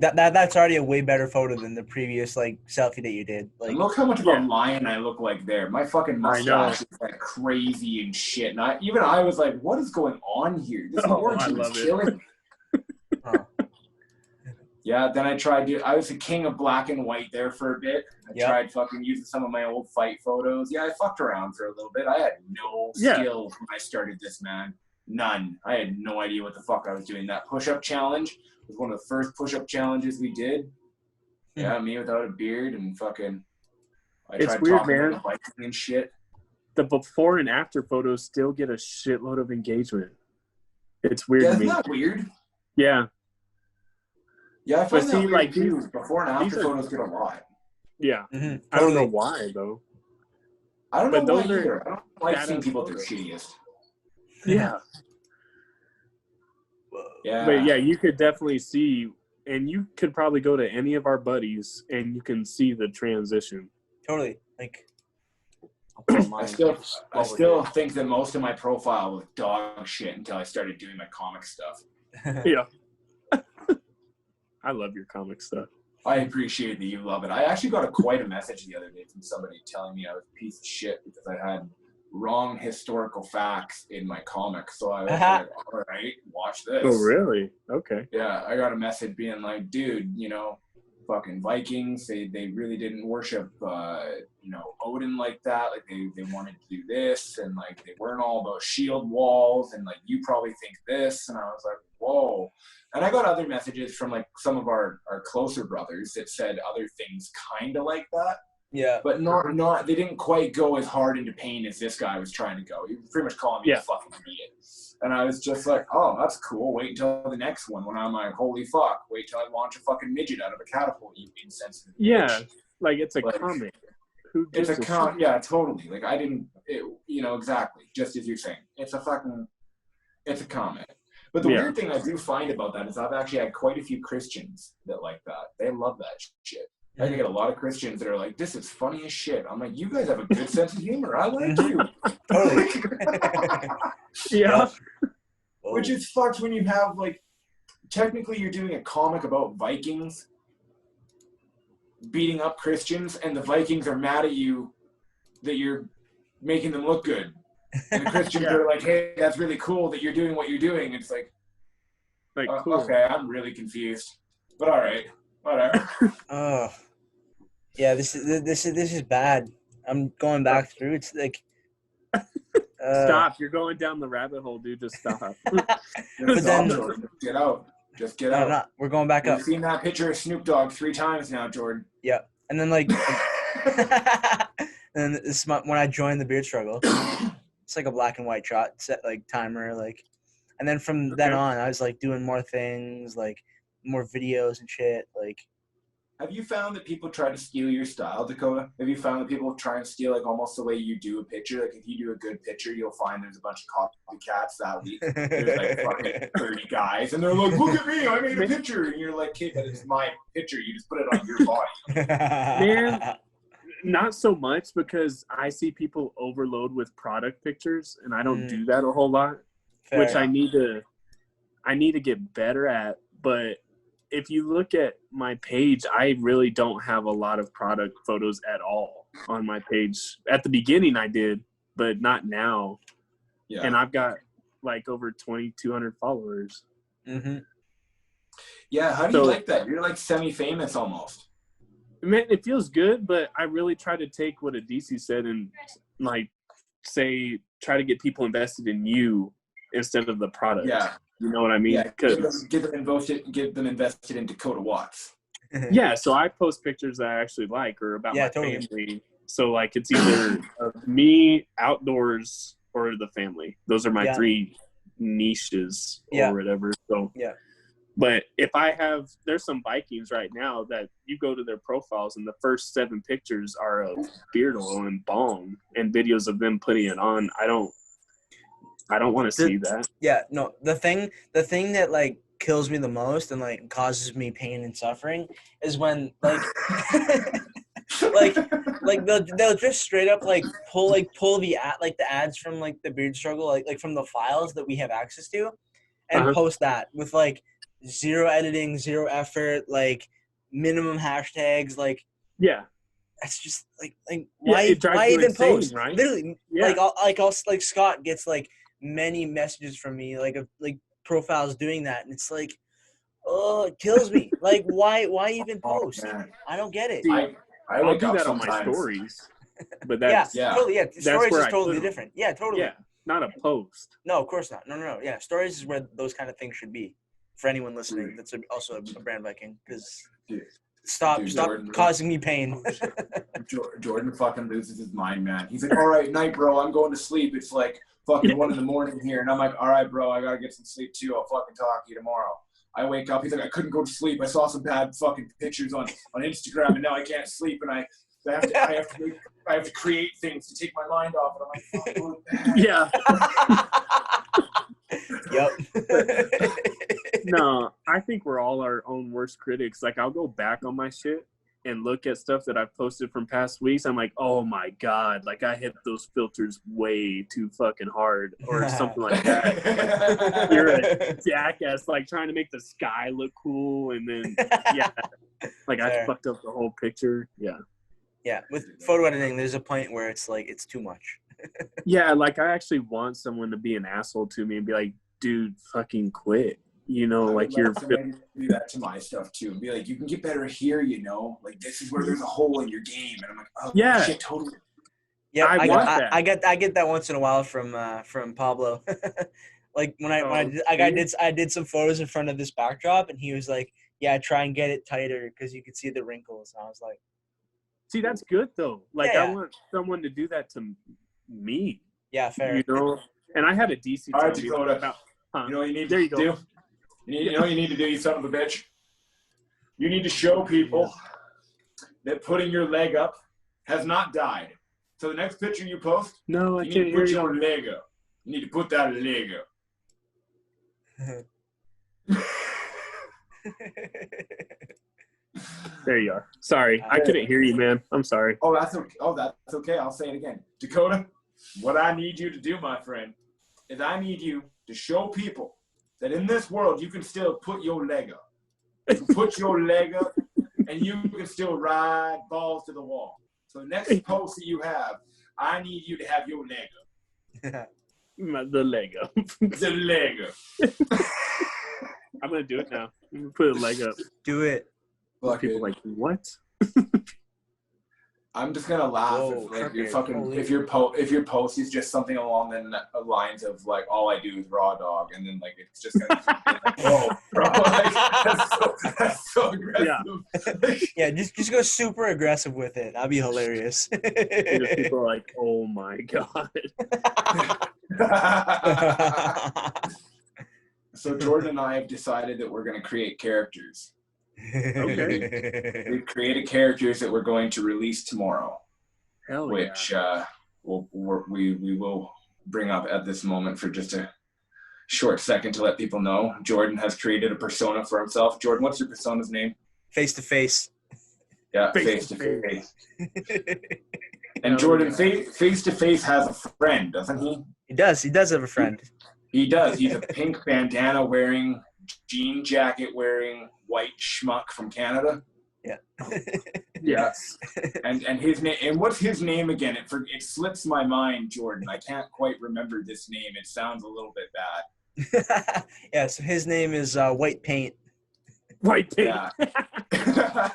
that's already a way better photo than the previous like selfie that you did. Like, and look how much of a lion I look like there. My fucking mustache is like crazy and shit. And I was like, what is going on here? This orange is killing me. Yeah, then I was the king of black and white there for a bit. I tried fucking using some of my old fight photos. Yeah, I fucked around for a little bit. I had no skills when I started this, man. None. I had no idea what the fuck I was doing. That push-up challenge was one of the first push-up challenges we did. Yeah, me without a beard and fucking... It's weird, man. About biking and shit. The before and after photos still get a shitload of engagement. It's weird to me. Isn't that weird? Yeah. Yeah, I find that weird like too. Before and after photos get a lot. Yeah. Mm-hmm. I don't know why, though. I don't know why either. I don't like seeing people do shittiest. Yeah. Yeah. But yeah, you could definitely see, and you could probably go to any of our buddies, and you can see the transition. Totally. Like, I still think that most of my profile was dog shit until I started doing my comic stuff. Yeah. I love your comic stuff. I appreciate that you love it. I actually got quite a message the other day from somebody telling me I was a piece of shit because I had wrong historical facts in my comic. So I was like, all right, watch this. Oh, really? Okay. Yeah, I got a message being like, dude, fucking Vikings, they really didn't worship, Odin like that. Like, they wanted to do this, and, like, they weren't all about shield walls, and, like, you probably think this. And I was like, whoa. And I got other messages from, like, some of our closer brothers that said other things kind of like that. Yeah. But not they didn't quite go as hard into pain as this guy was trying to go. He was pretty much calling me a fucking idiot. And I was just like, oh, that's cool. Wait until the next one when I'm like, holy fuck. Wait till I launch a fucking midget out of a catapult, you insensitive bitch. Like it's a comic. Who gives it's a comic. Yeah, totally. Like I didn't, exactly. Just as you're saying. It's a comic. But the weird thing I do find about that is I've actually had quite a few Christians that like that. They love that shit. I get a lot of Christians that are like, this is funny as shit. I'm like, you guys have a good sense of humor. I like you. Totally. Yeah. Which is fucked when you have, like, technically you're doing a comic about Vikings beating up Christians, and the Vikings are mad at you that you're making them look good. And the Christians are like, hey, that's really cool that you're doing what you're doing. It's like cool. Okay, I'm really confused. But all right. Whatever. Yeah, this is bad. I'm going back through. It's like stop. You're going down the rabbit hole, dude. Just stop. Get out. Just get out. No, we're going back up. You've seen that picture of Snoop Dogg 3 times now, Jordan. Yeah. And then like and this is when I joined the beard struggle. It's like a black and white shot set, like timer, like, and then from then on I was like doing more things, like more videos and shit. Like, have you found that people try to steal your style, Dakota? Have you found that people try and steal like almost the way you do a picture? Like if you do a good picture, you'll find there's a bunch of copycats that week. There's like fucking 30 guys, and they're like, "Look at me, I made a picture," and you're like, "Kid, that is my picture. You just put it on your body." Man, not so much because I see people overload with product pictures, and I don't do that a whole lot, which I need to get better at, but. If you look at my page, I really don't have a lot of product photos at all on my page. At the beginning I did, but not now. Yeah. And I've got like over 2,200 followers. Mm-hmm. Yeah, how do you like that? You're like semi-famous almost. Man, it feels good, but I really try to take what Adisi said and like try to get people invested in you instead of the product. Yeah. You know what I mean? Yeah, get them invested in Dacoath Watts. Yeah, so I post pictures that I actually like or about my family. So like it's either me, outdoors, or the family. Those are my 3 niches or whatever. So but if there's some Vikings right now that you go to their profiles and the first 7 pictures are of beard oil and balm and videos of them putting it on. I don't want to see that. Yeah, no. The thing that like kills me the most and like causes me pain and suffering is when like like they'll just straight up like pull the ads from like the beard struggle like from the files that we have access to and post that with like zero editing, zero effort, like minimum hashtags, like Yeah. that's just like Yeah, it drives why you even insane, post? right? Literally, Yeah. like Scott gets like many messages from me, like profiles doing that, and it's like, oh, it kills me. Like, why even post? Man. I don't get it. See, I I'll wake do up that on my sometimes. stories, but that's Totally. Yeah, that's stories where is I totally put 'em. different. Yeah, totally. Yeah, not a post. No, of course not. No. Yeah, stories is where those kind of things should be. For anyone listening, that's also a brand Viking, because stop Jordan, causing me pain. Jordan fucking loses his mind, man. He's like, all right, night, bro. I'm going to sleep. It's like fucking 1 a.m. here. And I'm like, all right, bro, I got to get some sleep too. I'll fucking talk to you tomorrow. I wake up. He's like, I couldn't go to sleep. I saw some bad fucking pictures on Instagram and now I can't sleep. And I have to create things to take my mind off it. I'm like, fuck, Yeah. Yep. No, I think we're all our own worst critics. Like, I'll go back on my shit and look at stuff that I've posted from past weeks. I'm like, oh my God, like I hit those filters way too fucking hard or something like that. Like, you're a jackass, like trying to make the sky look cool. And then, like I fucked up the whole picture. Yeah. Yeah. With photo editing, there's a point where it's like, it's too much. Yeah. Like I actually want someone to be an asshole to me and be like, dude, fucking quit. You know, like you're do that to my stuff too, and be like, you can get better here. You know, like this is where there's a hole in your game, and I'm like, oh yeah, shit, totally. Yeah, I want that. I get that once in a while from Pablo. Like when I did some photos in front of this backdrop, and he was like, yeah, try and get it tighter because you could see the wrinkles. And I was like, see, that's good though. Like yeah. I want someone to do that to me. Yeah, fair. You know, and I had a DC. All right, Dacoath. About, you know what you need there to you go. do? You know what you need to do, you son of a bitch? You need to show people that putting your leg up has not died. So the next picture you post, no, I you can't need to put hear your leg up. You need to put that leg up. There you are. Sorry, I couldn't hear you, man. I'm sorry. Oh, that's okay. I'll say it again. Dacoath, what I need you to do, my friend, is I need you to show people that in this world you can still put your leg up. You can put your leg up and you can still ride balls to the wall. So the next post that you have, I need you to have your leg up. The leg up. The leg up. I'm going to do it now. I'm going to put a leg up. Do it. People like, what? I'm just gonna laugh if your post is just something along the lines of like all I do is raw dog, and then like it's just gonna be like, whoa, bro, like, that's so aggressive. Yeah, just go super aggressive with it. That'd be hilarious. People are like, oh my God. So Jordan and I have decided that we're gonna create characters. Okay. We've created characters that we're going to release tomorrow. Hell which we will bring up at this moment for just a short second to let people know. Jordan has created a persona for himself. Jordan, what's your persona's name? Face to face. Yeah, face to face. And Jordan, face to face has a friend, doesn't he? He does. He does have a friend. He does. He's a pink bandana wearing, jean jacket wearing, white schmuck from Canada. Yeah. Yes. And his name, and what's his name again? It slips my mind, Jordan. I can't quite remember this name. It sounds a little bit bad. Yeah, so his name is White Paint. White paint. Yeah.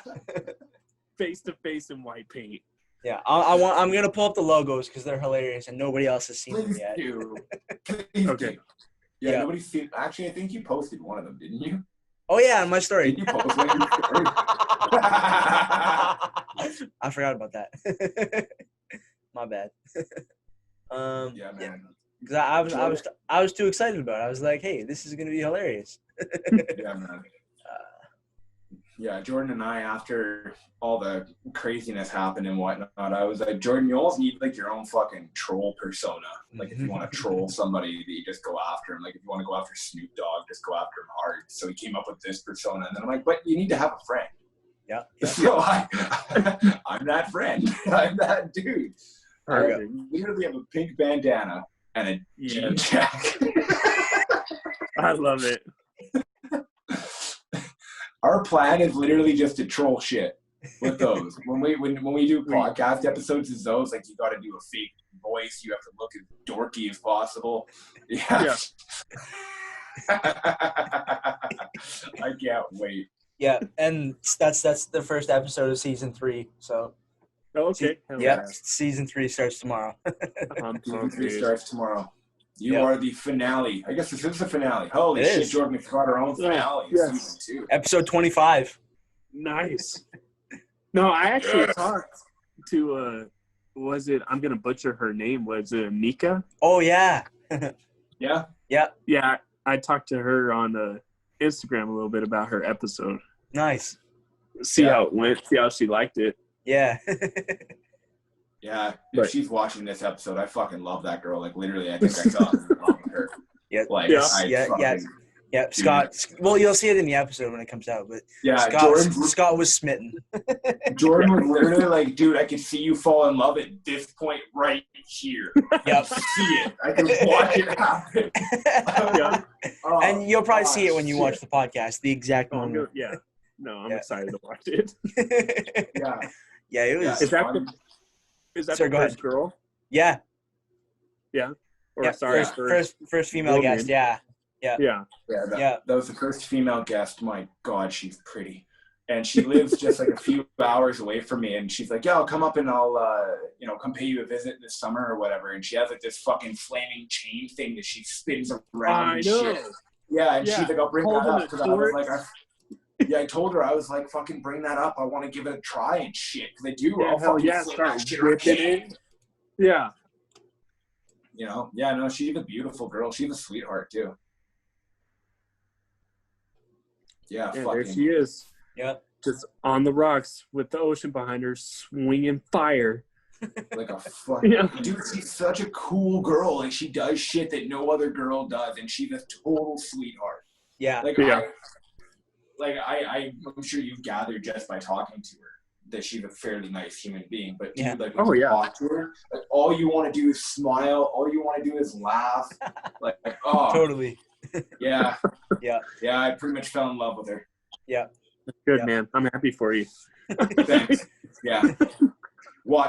Face to face in white paint. Yeah, I'm gonna pull up the logos because they're hilarious and nobody else has seen them yet. Please okay. do. Yeah, nobody's seen. Actually, I think you posted one of them, didn't you? Oh yeah, on my story. Did you post one of your stories? I forgot about that. My bad. Yeah, man. Because I was too excited about it. I was like, hey, this is gonna be hilarious. Yeah, man. Yeah, Jordan and I, after all the craziness happened and whatnot, I was like, Jordan, you almost need like your own fucking troll persona. Like if you want to troll somebody, that you just go after him. Like if you want to go after Snoop Dogg, just go after him hard. So he came up with this persona, and then I'm like, but you need to have a friend. Yeah. So I'm that friend. I'm that dude. I literally have a pink bandana and a jean jacket. I love it. Our plan is literally just to troll shit with those. When we do podcast episodes as those, like you got to do a fake voice. You have to look as dorky as possible. Yeah. I can't wait. Yeah, and that's the first episode of season 3. So. Okay. Yeah, season 3 starts tomorrow. Season 3 starts tomorrow. You are the finale. I guess this is the finale. Holy shit, Jordan, we forgot our own finale. Yes. Season 2. Episode 25. Nice. No, I actually talked to, was it, I'm going to butcher her name, was it Nika? Oh, yeah. Yeah? Yeah. Yeah, I talked to her on Instagram a little bit about her episode. Nice. See how it went, see how she liked it. Yeah. Yeah, if she's watching this episode, I fucking love that girl. Like, literally, I think I fell in love with her. Yeah. Like, Yeah, Scott. Well, you'll see it in the episode when it comes out, but yeah, Scott was smitten. Jordan was literally like, dude, I can see you fall in love at this point right here. Yep. See it. I can watch it happen. And you'll probably see it when you watch the podcast, the exact moment. Yeah. No, I'm excited to watch it. Yeah. Yeah, it was. Is that the first girl? Yeah. Yeah. Or yeah. sorry, first female woman. guest. Yeah. That was the first female guest. My God, she's pretty, and she lives just like a few hours away from me. And she's like, "Yeah, I'll come up and I'll, come pay you a visit this summer or whatever." And she has like this fucking flaming chain thing that she spins around and shit. Yeah, and she's like, "I'll bring that up," because I was like, I told her, I was like, fucking bring that up. I want to give it a try and shit. Because I do. Yeah, I'll fucking start ripping it. Yeah. You know? Yeah, no, she's a beautiful girl. She's a sweetheart, too. Yeah, there she is. Yeah. Just on the rocks with the ocean behind her, swinging fire. Like a fucking... Dude, she's such a cool girl. Like, she does shit that no other girl does. And she's a total sweetheart. Yeah. I'm sure you've gathered just by talking to her that she's a fairly nice human being. But dude, talk to her, like all you want to do is smile. All you want to do is laugh. Totally. Yeah. I pretty much fell in love with her. Yeah. Good man. I'm happy for you. Thanks. Yeah.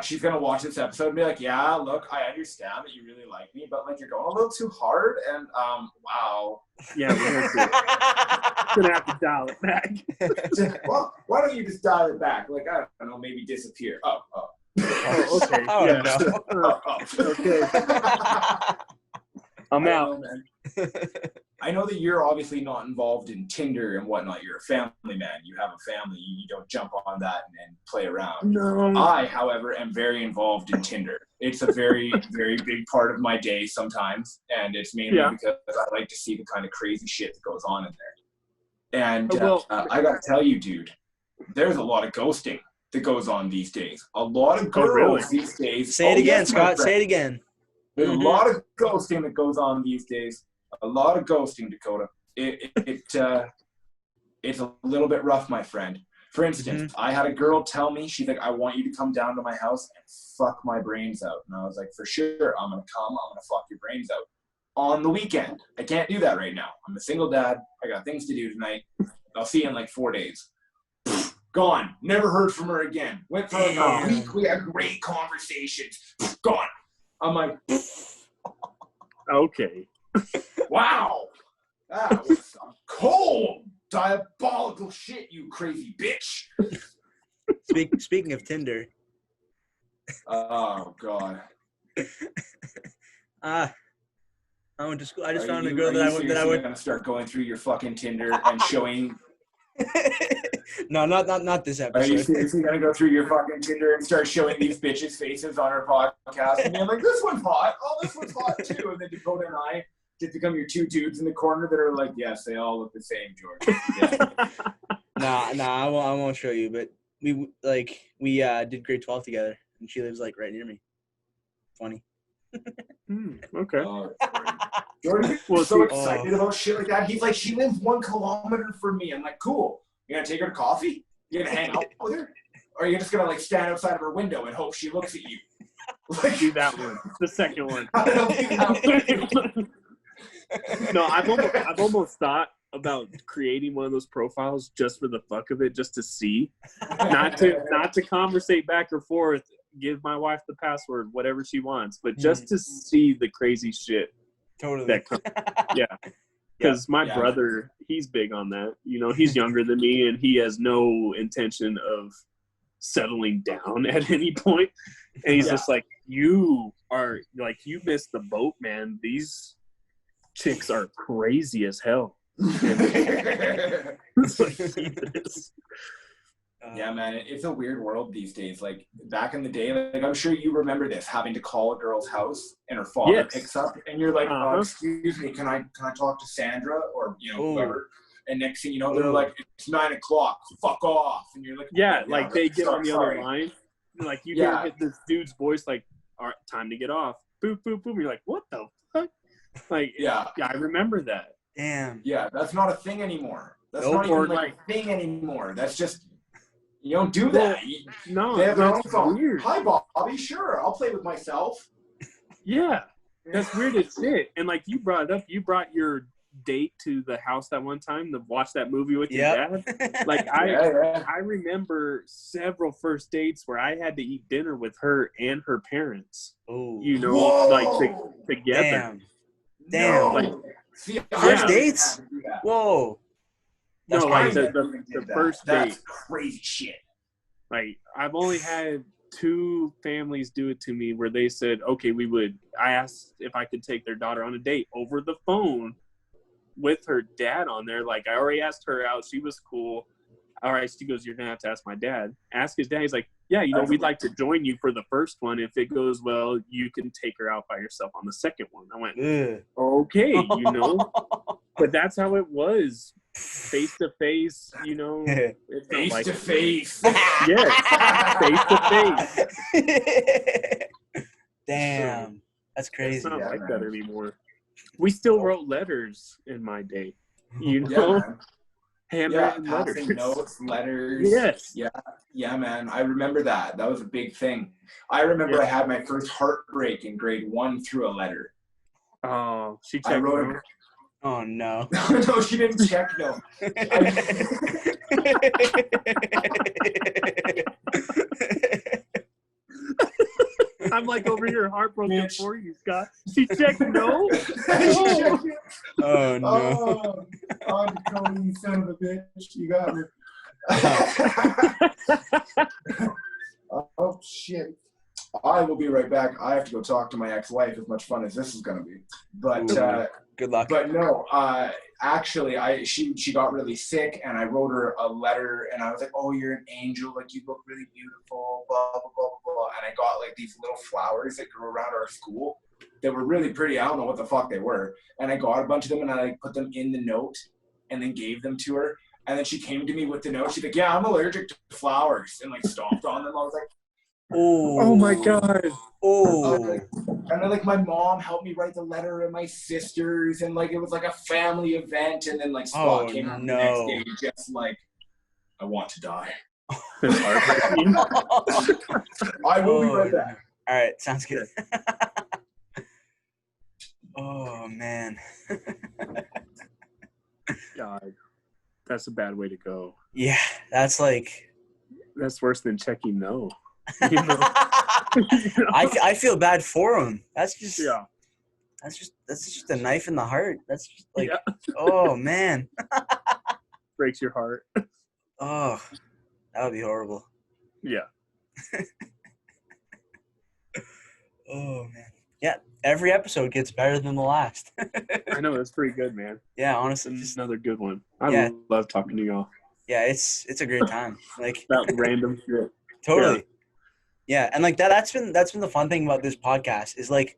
She's gonna watch this episode and be like, yeah, look, I understand that you really like me, but like you're going a little too hard, and wow. Yeah, we're gonna have to dial it back. Well, why don't you just dial it back? Like, I don't know, maybe disappear. Oh, okay. Okay. I'm out. Man. I know that you're obviously not involved in Tinder and whatnot. You're a family man. You have a family. You don't jump on that and play around. No. I, however, am very involved in Tinder. It's a very, very big part of my day sometimes, and it's mainly because I like to see the kind of crazy shit that goes on in there. And I got to tell you, dude, there's a lot of ghosting that goes on these days. A lot of girls these days. Say it again, Scott. Say it again. There's a lot of ghosting that goes on these days. A lot of ghosting, Dakota. It's a little bit rough, my friend. For instance, I had a girl tell me, she's like, I want you to come down to my house and fuck my brains out. And I was like, for sure, I'm going to come. I'm going to fuck your brains out. On the weekend. I can't do that right now. I'm a single dad. I got things to do tonight. I'll see you in like 4 days. Gone. Never heard from her again. Went for like a week. We had great conversations. Gone. I'm like, okay. Wow. That was some cold, diabolical shit, you crazy bitch. Speaking of Tinder. Oh, God. I went to school. I just found a girl that I would going to start going through your fucking Tinder and showing... No, not this episode. Are you seriously going to go through your fucking Tinder and start showing these bitches' faces on our podcast? And I'm like, this one's hot. Oh, this one's hot too. And then Dakota and I just become your two dudes in the corner that are like, yes, they all look the same, George. Yeah. Nah, I won't show you. But we did grade 12 together, and she lives like right near me. Funny. Okay. Jordan was so excited about shit like that. He's like, she lives 1 kilometer from me. I'm like, cool. You gonna take her to coffee? You gonna hang out with her? Or are you just gonna like stand outside of her window and hope she looks at you? Like, do that one. The second one. I don't do that one. No, I've almost thought about creating one of those profiles just for the fuck of it, just to see, not to conversate back or forth, give my wife the password, whatever she wants, but just to see the crazy shit. Totally. That comes. Yeah. Because my brother, he's big on that. You know, he's younger than me, and he has no intention of settling down at any point. And he's just like, you missed the boat, man. These chicks are crazy as hell. It's like, Jesus. Yeah, man, it's a weird world these days. Like back in the day, like I'm sure you remember this, having to call a girl's house and her father picks up, and you're like, "Excuse me, can I talk to Sandra or whoever?" And next thing you know, they're like, "It's 9 o'clock, fuck off," and you're like, "Yeah," like they get on the other line, like you hear this dude's voice, like, "All right, time to get off." Boop boop boop. You're like, "What the fuck?" Like, yeah, I remember that. Damn. Yeah, that's not a thing anymore. That's not even like a thing anymore. That's just. You don't do that. No, they have their own phone. Weird. Hi, Bobby. Sure, I'll play with myself. Yeah, that's weird as shit. And like you brought it up, you brought your date to the house that one time to watch that movie with your dad. Like I remember several first dates where I had to eat dinner with her and her parents. Oh, you know, like together. Damn. No. Like first dates. Whoa. That's like the first date. That's crazy shit. Like I've only had 2 families do it to me where they said, okay, I asked if I could take their daughter on a date over the phone with her dad on there. Like I already asked her out. She was cool. All right. She goes, you're going to have to ask my dad. Ask his dad. He's like, yeah, we'd like to join you for the first one. If it goes well, you can take her out by yourself on the second one. I went, okay, but that's how it was. Face to face, Face to face. Yes, face to face. Damn, that's crazy. It's not like that anymore. We still wrote letters in my day, handwritten letters, notes, letters. Yes. Yeah, man. I remember that. That was a big thing. I remember I had my first heartbreak in grade 1 through a letter. Oh, I wrote Oh no. No, she didn't check. No. I'm like over here heartbroken for you, Scott. She checked no. Oh no. Oh, Cody, you son of a bitch! You got me. Oh shit. I will be right back. I have to go talk to my ex-wife, as much fun as this is going to be. But good luck. But no, actually, she got really sick, and I wrote her a letter, and I was like, "Oh, you're an angel. Like you look really beautiful." Blah blah blah blah blah. And I got like these little flowers that grew around our school that were really pretty. I don't know what the fuck they were, and I got a bunch of them, and I like put them in the note, and then gave them to her. And then she came to me with the note. She's like, "Yeah, I'm allergic to flowers," and like stomped on them. I was like. Oh my God. And then like my mom helped me write the letter and my sisters and like it was like a family event and then like Spot came out the next day just like I want to die. I will be right back. All right, sounds good. Oh man. God. That's a bad way to go. Yeah, that's worse than checking no. I feel bad for him. That's just that's just a knife in the heart. That's just like oh man. Breaks your heart. Oh, that would be horrible. Yeah. Oh man. Yeah, every episode gets better than the last. I know, that's pretty good, man. Yeah, honestly, just another good one. I love talking to y'all. Yeah, it's a great time. Like that random shit. Totally. Yeah, and like that's been the fun thing about this podcast is like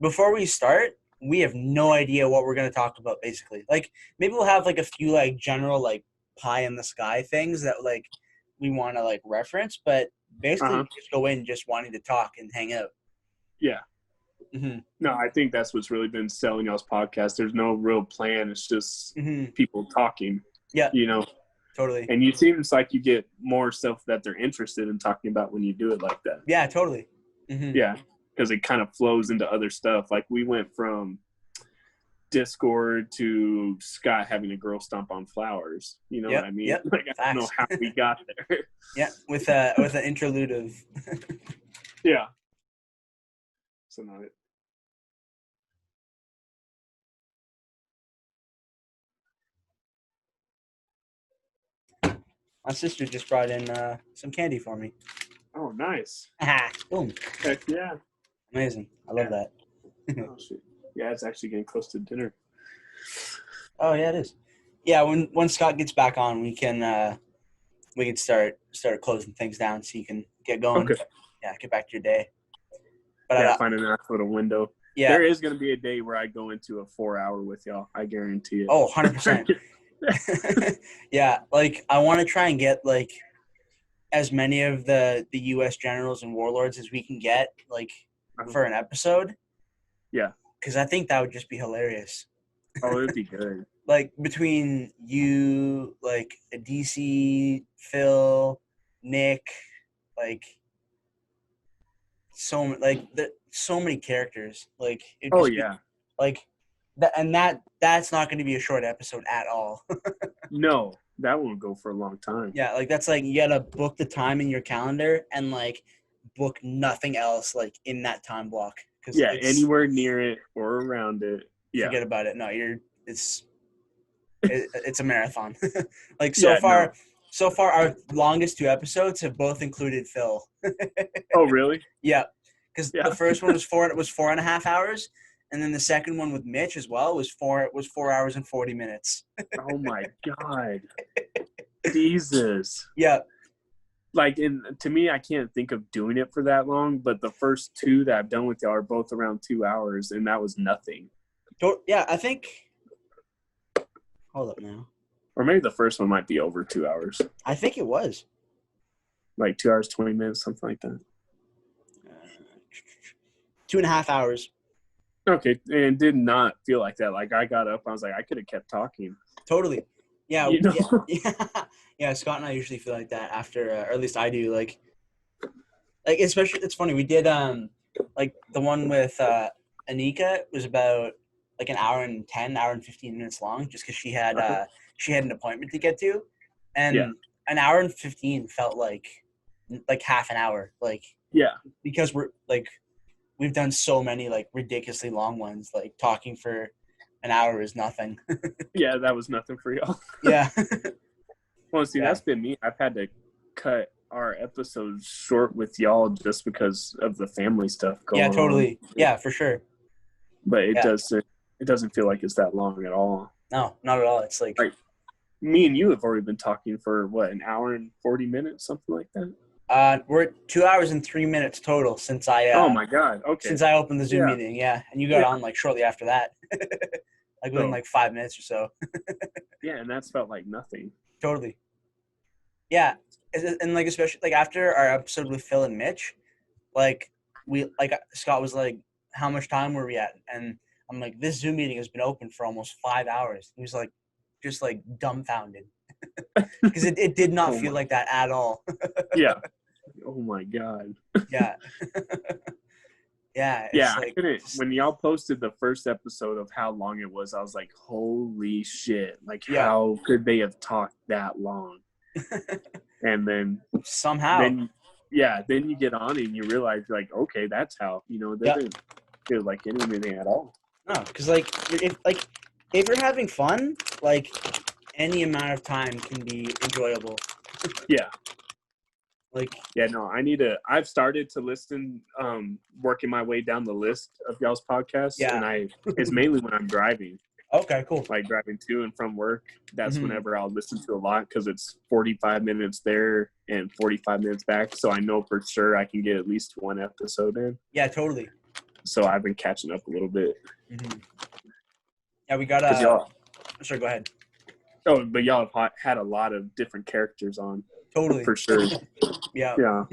before we start, we have no idea what we're gonna talk about basically. Like maybe we'll have like a few like general like pie in the sky things that like we wanna like reference, but basically we just go in just wanting to talk and hang out. Yeah. Mm-hmm. No, I think that's what's really been selling y'all's podcast. There's no real plan. It's just people talking. Yeah. Totally. And it seems like you get more stuff that they're interested in talking about when you do it like that. Yeah, totally. Mm-hmm. Yeah, because it kind of flows into other stuff. Like we went from Discord to Scott having a girl stomp on flowers. You know what I mean? Yep. Like, I don't know how we got there. Yeah, with an interlude of. Yeah. So not it. My sister just brought in some candy for me. Oh, nice. Boom. Heck yeah. Amazing. I love that. Oh, shit. Yeah, it's actually getting close to dinner. Oh yeah, it is. Yeah, when Scott gets back on, we can start closing things down so you can get going. Okay. Yeah, get back to your day. But find a nice little window. Yeah. There is going to be a day where I go into a 4-hour with y'all. I guarantee it. Oh, 100%. Yeah, like I want to try and get like as many of the U.S. generals and warlords as we can get, like for an episode. Yeah. Because I think that would just be hilarious. Oh, it'd be good. Like between you, like DC, Phil, Nick, like so many characters. Like that's not going to be a short episode at all. No, that won't go for a long time. Yeah, like that's like you gotta book the time in your calendar and like book nothing else like in that time block. Yeah, anywhere near it or around it. Yeah, forget about it. No, it's a marathon. Like so far, our longest 2 episodes have both included Phil. Oh, really? Yeah, because the first one was 4.5 hours, and then the second one with Mitch as well was 4 hours and 40 minutes. Oh my God, Jesus! Yeah, like to me, I can't think of doing it for that long. But the first 2 that I've done with y'all are both around 2 hours, and that was nothing. Yeah, I think. Hold up now. Or maybe the first one might be over 2 hours. I think it was. Like 2 hours, 20 minutes, something like that. 2.5 hours. Okay, and did not feel like that. Like I got up, I was like, I could have kept talking. Totally. Yeah. You know? Yeah. Scott and I usually feel like that after, or at least I do. Like especially, it's funny. We did like the one with Anika was about like an hour and 15 minutes long, just because she had an appointment to get to, and an hour and 15 felt like half an hour. Like because we've done so many like ridiculously long ones. Like talking for an hour is nothing. Yeah, that was nothing for y'all. Yeah. Well, see, that's been me. I've had to cut our episodes short with y'all just because of the family stuff going on. Yeah, totally. Yeah, for sure. But it doesn't feel like it's that long at all. No, not at all. It's like me and you have already been talking for what, an hour and 40 minutes, something like that. We're at 2 hours and 3 minutes total since I. Oh my God! Okay. Since I opened the Zoom meeting, yeah, and you got on like shortly after that, like within like 5 minutes or so. Yeah, and that's felt like nothing. Totally. Yeah, and like especially like after our episode with Phil and Mitch, like Scott was like, "How much time were we at?" And I'm like, "This Zoom meeting has been open for almost 5 hours." He was like, just like dumbfounded, because it did not feel like that at all. Yeah. Oh my God. Yeah. Yeah. Yeah. Like, I couldn't. When y'all posted the first episode of how long it was, I was like, "Holy shit! Like, how could they have talked that long?" And then somehow, then you get on and you realize, like, okay, that's how. You know, it doesn't feel like anything at all. No, because if you're having fun, like any amount of time can be enjoyable. Yeah. No, I've started to listen, working my way down the list of y'all's podcasts. Yeah. And it's mainly when I'm driving. Okay, cool. Like driving to and from work. That's whenever I'll listen to a lot, because it's 45 minutes there and 45 minutes back. So I know for sure I can get at least one episode in. Yeah, totally. So I've been catching up a little bit. Mm-hmm. Yeah, we got Sorry, go ahead. Oh, but y'all have had a lot of different characters on. Totally. For sure. Yeah. Yeah.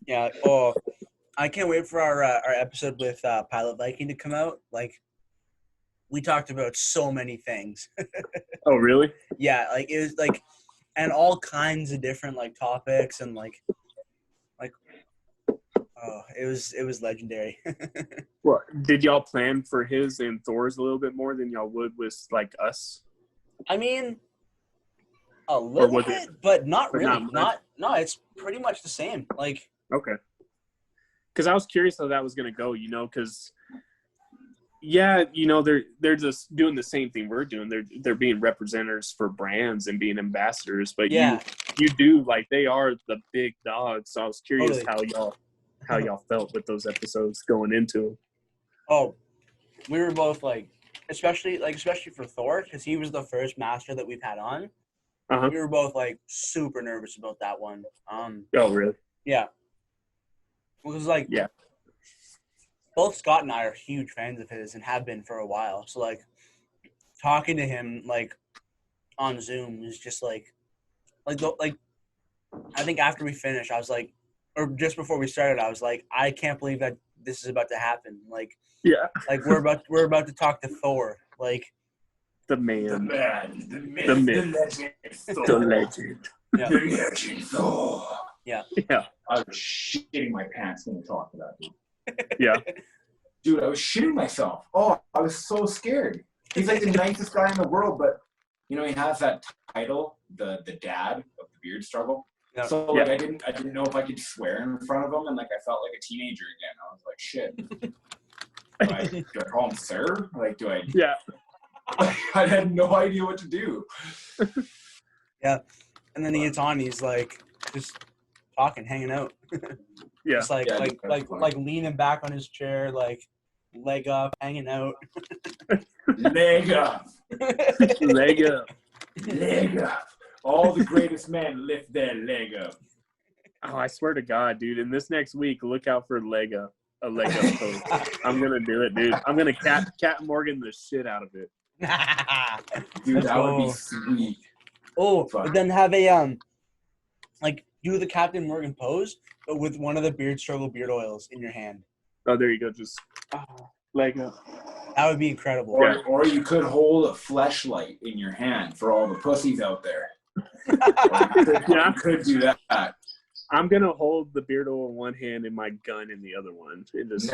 Yeah. Oh, I can't wait for our episode with Pilot Viking to come out. Like, we talked about so many things. Oh, really? Yeah. Like, it was like, and all kinds of different like topics and like, oh, it was legendary. Well, did y'all plan for his and Thor's a little bit more than y'all would with like us? I mean, a little bit, but not really. No, it's pretty much the same. Like, okay. Because I was curious how that was going to go, because yeah, they're just doing the same thing we're doing. They're being representatives for brands and being ambassadors, but you do, like, they are the big dogs. So I was curious how y'all felt with those episodes going into them. Oh, we were both like, especially for Thor, because he was the first master that we've had on. We were both like super nervous about that one. Oh, really? Yeah. Because like, both Scott and I are huge fans of his and have been for a while. So like, talking to him like on Zoom is just like I think after we finished, I was like, or just before we started, I was like, I can't believe that this is about to happen. Like, like we're about to talk to Thor. Like, the man, the myth, the legend, the legend Thor. Yeah. I was shitting my pants when we talked about that, dude. Yeah. Dude, I was shitting myself. Oh, I was so scared. He's like the nicest guy in the world, but he has that title, the dad of the beard struggle. Yeah. So like I didn't know if I could swear in front of him, and like I felt like a teenager again. I was like, shit. Do I call him sir? Like, do I? Yeah. I had no idea what to do. Yeah, and then he gets on. He's like just talking, hanging out. Yeah. Just like leaning back on his chair, like leg up, hanging out. Leg up. Leg up. Leg up. All the greatest men lift their leg up. Oh, I swear to God, dude. In this next week, look out for a leg up post. I'm gonna do it, dude. I'm gonna Cat Morgan the shit out of it. Dude, that would be sweet. Oh, but then have a like do the Captain Morgan pose, but with one of the beard oils in your hand. Oh, there you go. Just leg up. That would be incredible. Or you could hold a fleshlight in your hand for all the pussies out there. You could do that. I'm gonna hold the beard oil in one hand and my gun in the other one. And just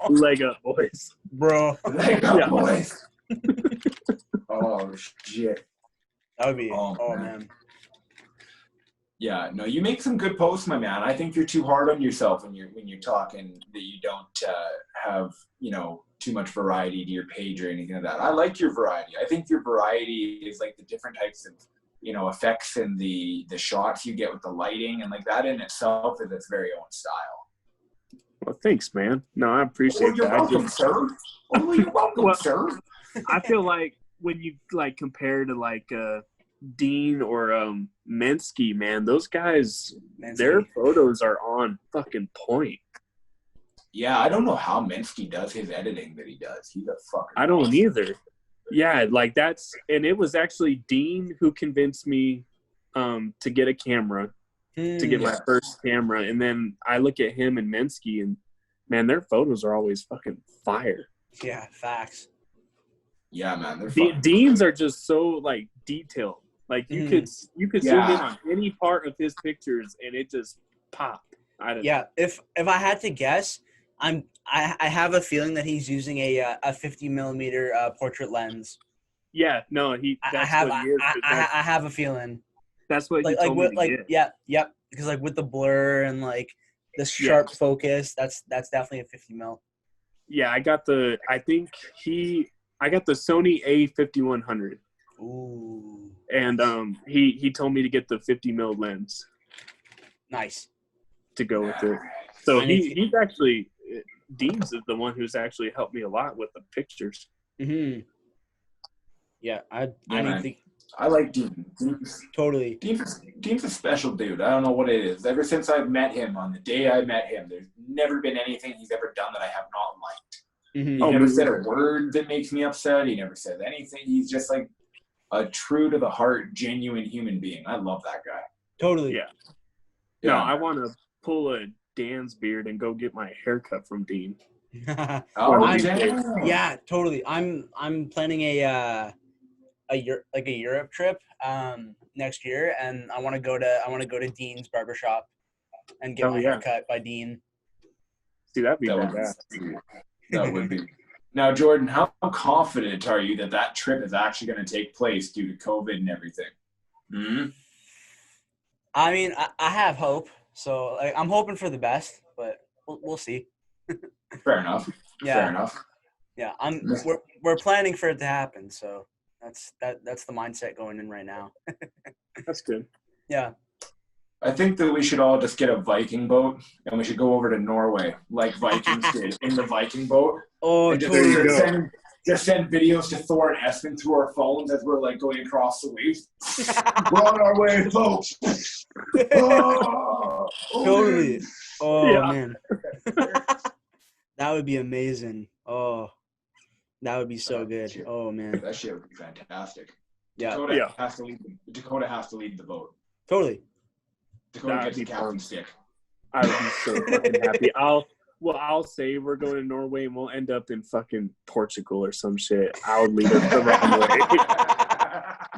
leg up, boys, bro. Leg up, boys. Oh shit. That would be. Oh man. Yeah, no, you make some good posts, my man. I think you're too hard on yourself when you're talking that you don't have too much variety to your page or anything like that. I like your variety. I think your variety is like the different types of effects and the shots you get with the lighting, and like that in itself is its very own style. Well, thanks, man. No, I appreciate that. You're welcome, sir. Oh, you're welcome, sir. I feel like when you like compare to like Dean or Minsky, man, those guys, their photos are on fucking point. Yeah, I don't know how Minsky does his editing that he does. He's a fucking I don't either. Yeah, like and it was actually Dean who convinced me to get a camera, to get my first camera. And then I look at him and Minsky, and man, their photos are always fucking fire. Yeah, facts. Yeah, man. Dean's are just so like detailed. Like you could zoom in on any part of his pictures and it just popped. If I had to guess, I have a feeling that he's using a 50 millimeter portrait lens. Yeah, no, I have a feeling. That's what he told me to get. Yep. Because like with the blur and like the sharp focus, that's definitely a 50 mil. Yeah, I got the Sony A5100. Ooh. And he told me to get the 50 mil lens. Nice. To go with it. So he's actually Dean's is the one who's actually helped me a lot with the pictures. Mm-hmm. Yeah, I like Dean. Totally. Dean's a special dude. I don't know what it is. Ever since I've met him, on the day I met him, there's never been anything he's ever done that I have not liked. Mm-hmm. He never said a word that makes me upset. He never said anything. He's just like a true to the heart, genuine human being. I love that guy. Totally. Yeah. No, I want to pull a Dan's beard and go get my haircut from Dean. Yeah, totally. I'm planning a Europe trip next year, and I want to go to Dean's barbershop and get my haircut by Dean. See, that'd be That badass. That would be. Now, Jordan, how confident are you that that trip is actually going to take place due to COVID and everything? Mm-hmm. I mean, I have hope, so like, I'm hoping for the best, but we'll see. Fair enough. Yeah. Fair enough. Yeah, we're planning for it to happen, so that's the mindset going in right now. That's good. Yeah. I think that we should all just get a Viking boat and we should go over to Norway like Vikings did in the Viking boat. Oh, and totally. just send videos to Thor and Espen through our phones as we're like going across the waves. We're on our way, folks. Oh, Totally. Oh, Yeah. man. That would be amazing. Oh, that would be so good. Shit. Oh, man. That shit would be fantastic. Yeah. Dacoa has to lead the boat. Totally. Dacoa gets the captain stick. I would be so fucking happy. I'll say we're going to Norway and we'll end up in fucking Portugal or some shit. I'll lead us the wrong way.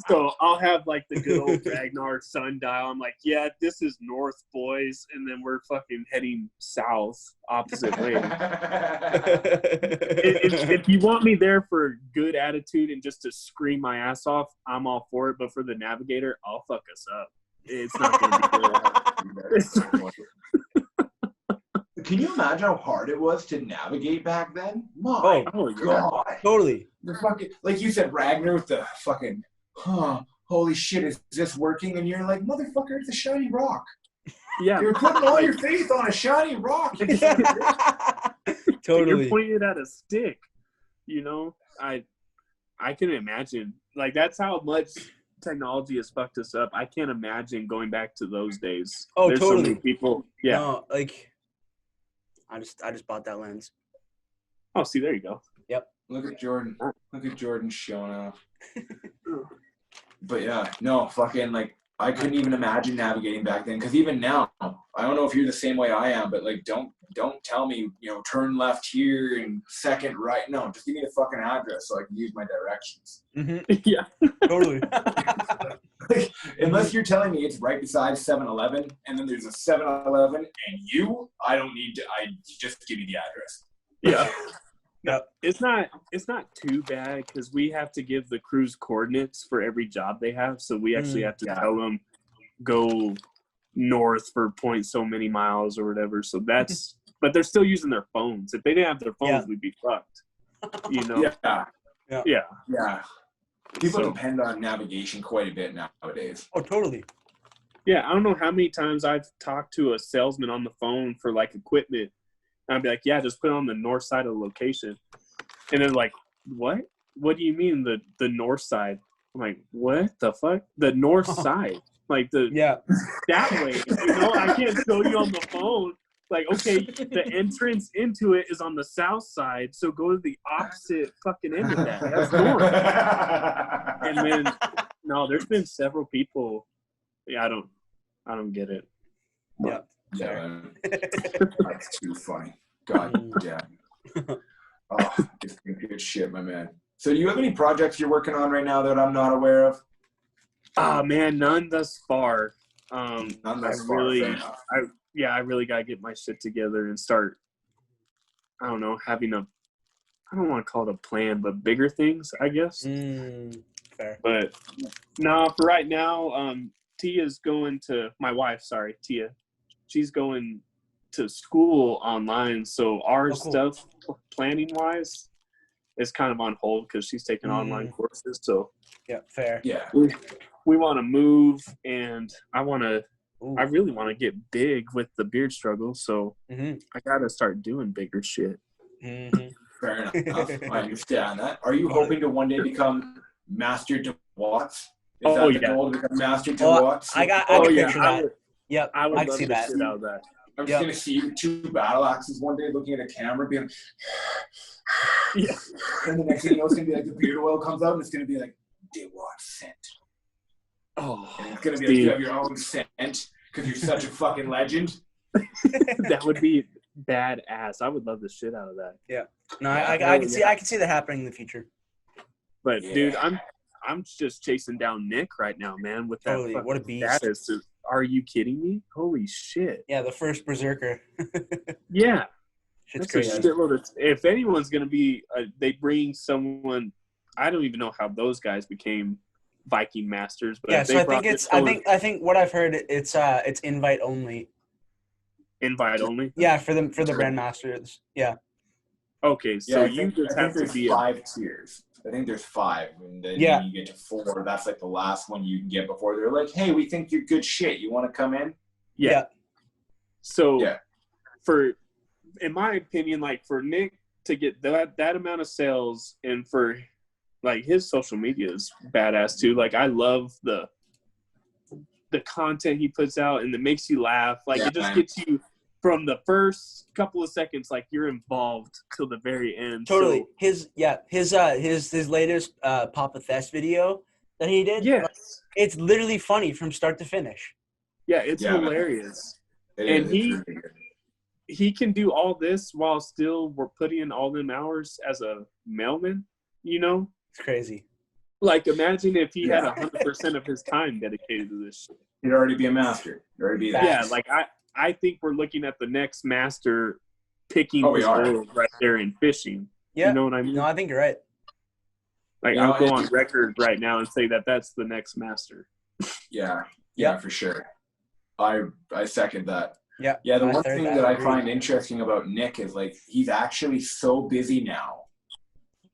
So I'll have like the good old Ragnar sundial. I'm like, yeah, this is north, boys, and then we're fucking heading south, opposite way. If you want me there for good attitude and just to scream my ass off, I'm all for it. But for the navigator, I'll fuck us up. It's not going to be good. Can you imagine how hard it was to navigate back then? My God. God. Totally. The fucking, like you said, Ragnar with the fucking, holy shit, is this working? And you're like, motherfucker, it's a shiny rock. Yeah. You're putting all your faith on a shiny rock. Totally. You're pointing at a stick. You know, I can imagine. Like, that's how much technology has fucked us up. I can't imagine going back to those days. Oh, There's totally. So many people. Yeah. No, like, I just bought that lens. Oh, see, there you go. Yep. Look at Jordan. Look at Jordan showing off. But yeah, no, fucking, like, I couldn't even imagine navigating back then. Because even now, I don't know if you're the same way I am, but like, don't tell me, you know, turn left here and second right. No, just give me the fucking address so I can use my directions. Mm-hmm. Yeah. Totally. Like, unless you're telling me it's right beside 7-Eleven and then there's a 7-Eleven and I don't need to, just give me the address. Yeah. Yep. It's not too bad because we have to give the crews coordinates for every job they have. So we actually have to tell them go north for point so many miles or whatever. So that's, but they're still using their phones. If they didn't have their phones, we'd be fucked. You know? Yeah. People depend on navigation quite a bit nowadays. Oh, totally. Yeah, I don't know how many times I've talked to a salesman on the phone for like equipment. And I'd be like, yeah, just put it on the north side of the location. And they're like, what? What do you mean the north side? I'm like, what the fuck? The north side. Like that way. You know, I can't show you on the phone. Like, okay, the entrance into it is on the south side, so go to the opposite fucking end of that. That's north. And then there's been several people. Yeah, I don't get it. Yeah. Yeah, that's too funny. God damn. Oh, it's good shit, my man. So do you have any projects you're working on right now that I'm not aware of? Ah, man, none thus far. None thus far. I really got to get my shit together and start, I don't know, having I don't want to call it a plan, but bigger things, I guess. Fair. But no, for right now, Tia's going to, my wife, Tia, she's going to school online. So our stuff, planning-wise, is kind of on hold because she's taking online courses. So yeah, fair. Yeah. We want to move, and I really want to get big with the beard struggle, so I got to start doing bigger shit. Fair enough. I understand that. Are you hoping to one day become Master DWATTS? Is that the goal, to become Master DWATTS? I can picture that. Yep, I would I love see the that. shit out of that. I'm just going to see you 2 battle axes one day looking at a camera being yeah. And the next thing you know, it's going to be like the beard oil comes out and it's going to be like, DWATTS scent. Oh, and it's going to be like you have your own scent because you're such a fucking legend. That would be badass. I would love the shit out of that. Yeah. No, I can see that happening in the future. But dude, I'm just chasing down Nick right now, man, with that totally. What a beast. status. Are you kidding me? Holy shit. Yeah, the first berserker. Yeah. Shit's That's crazy. a shitload of, if anyone's gonna be, they bring someone. I don't even know how those guys became Viking masters, but Yeah, if so they I think brought it's I think what I've heard it's invite only. invite only. Yeah, for the Grandmasters. Yeah. Okay, so Yeah, you just I have think to there's be 5 tiers. I think there's 5, and then Yeah. when you get to 4, that's like the last one you can get before they're like, "Hey, we think you're good shit. You want to come in?" Yeah. So, Yeah. in my opinion, like for Nick to get that amount of sales, and for like his social media is badass too. Like I love the content he puts out, and it makes you laugh. Like it just gets you from the first couple of seconds, like you're involved till the very end. Totally. So, His latest Papa Fest video that he did. Yes. Like, it's literally funny from start to finish. Yeah, it's hilarious. And he can do all this while still we're putting in all them hours as a mailman, you know? It's crazy. Like imagine if he had 100% of his time dedicated to this shit. He'd already be a master. He'd already be there. Yeah, like I think we're looking at the next master picking his oil right there and fishing. Yeah. You know what I mean? No, I think you're right. Like I'll go on record right now and say that that's the next master. Yeah, for sure. I second that. Yeah. Yeah, the one thing that I find interesting about Nick is like he's actually so busy now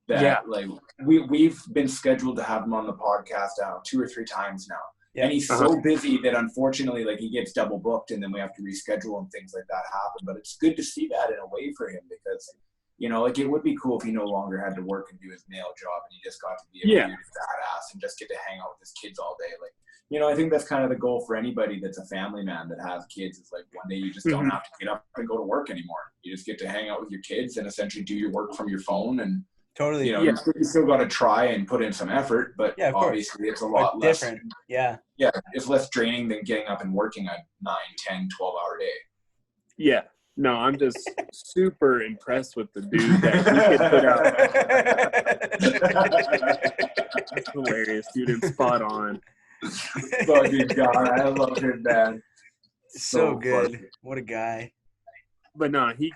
that like we've been scheduled to have him on the podcast 2 or 3 times now. Yeah. And he's so busy that unfortunately like he gets double booked and then we have to reschedule and things like that happen. But it's good to see that in a way for him because, you know, like it would be cool if he no longer had to work and do his mail job and he just got to be a weird badass and just get to hang out with his kids all day. Like, you know, I think that's kind of the goal for anybody that's a family man that has kids. It's like one day you just don't have to get up and go to work anymore. You just get to hang out with your kids and essentially do your work from your phone and totally. You know, you still got to try and put in some effort, but obviously it's a lot less different. Yeah. Yeah, it's less draining than getting up and working a 9, 10, 12-hour day. Yeah. No, I'm just super impressed with the dude that he could put out. That's hilarious, dude, and spot on. Fucking God, I love him, man. So good. Funny. What a guy. But no, he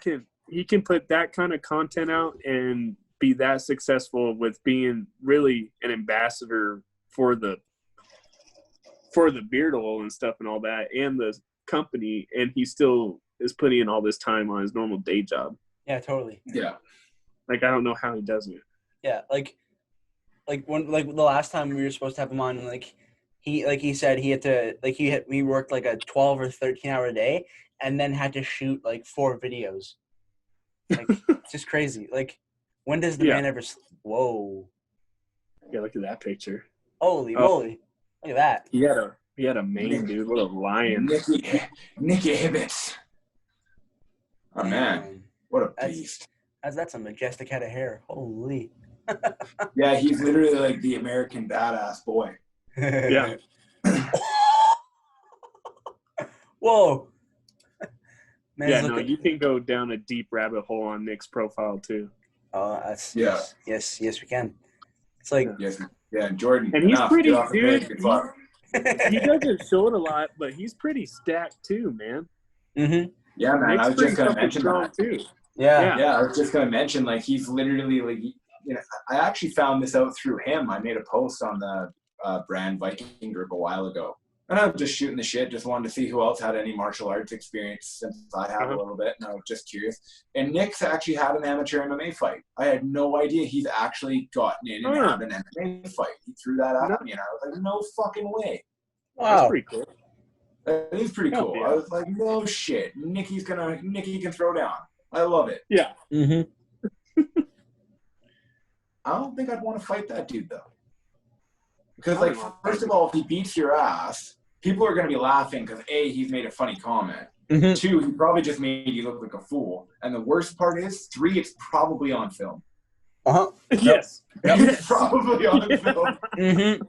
can put that kind of content out and be that successful with being really an ambassador for the beard oil and stuff and all that and the company, and he still is putting in all this time on his normal day job. Yeah, totally. Yeah. Like I don't know how he does it. Yeah, like the last time we were supposed to have him on, like he said he had to he worked like a 12 or 13 hour day and then had to shoot like 4 videos. Like it's just crazy. Like when does the man ever whoa. Yeah, look at that picture. Holy moly. Look at that. He had a mane, dude. What a lion. Nicky Hibbets. Oh man. What a beast. That's a majestic head of hair. Holy. Yeah, he's literally like the American badass boy. Yeah. Whoa. Man, yeah, no, you can go down a deep rabbit hole on Nick's profile too. Oh, that's yes, we can. It's like Jordan. And he's pretty, dude. He doesn't show it a lot, but he's pretty stacked too, man. Mm-hmm. Yeah, man. Nick's I was just gonna mention that too. Yeah. I was just gonna mention like he's literally like I actually found this out through him. I made a post on the brand Viking group a while ago. And I was just shooting the shit, just wanted to see who else had any martial arts experience since I have a little bit, and I was just curious. And Nick's actually had an amateur MMA fight. I had no idea he's actually gotten in and had an MMA fight. He threw that at me, and I was like, no fucking way. Wow. That's pretty cool. That is pretty cool. Yeah. I was like, no shit. Nicky can throw down. I love it. Yeah. Mm-hmm. I don't think I'd want to fight that dude, though. Because, like, first of all, if he beats your ass, people are going to be laughing because, A, he's made a funny comment. Mm-hmm. 2, he probably just made you look like a fool. And the worst part is, 3, it's probably on film. Uh-huh. Yes. It's probably on film. Mm-hmm.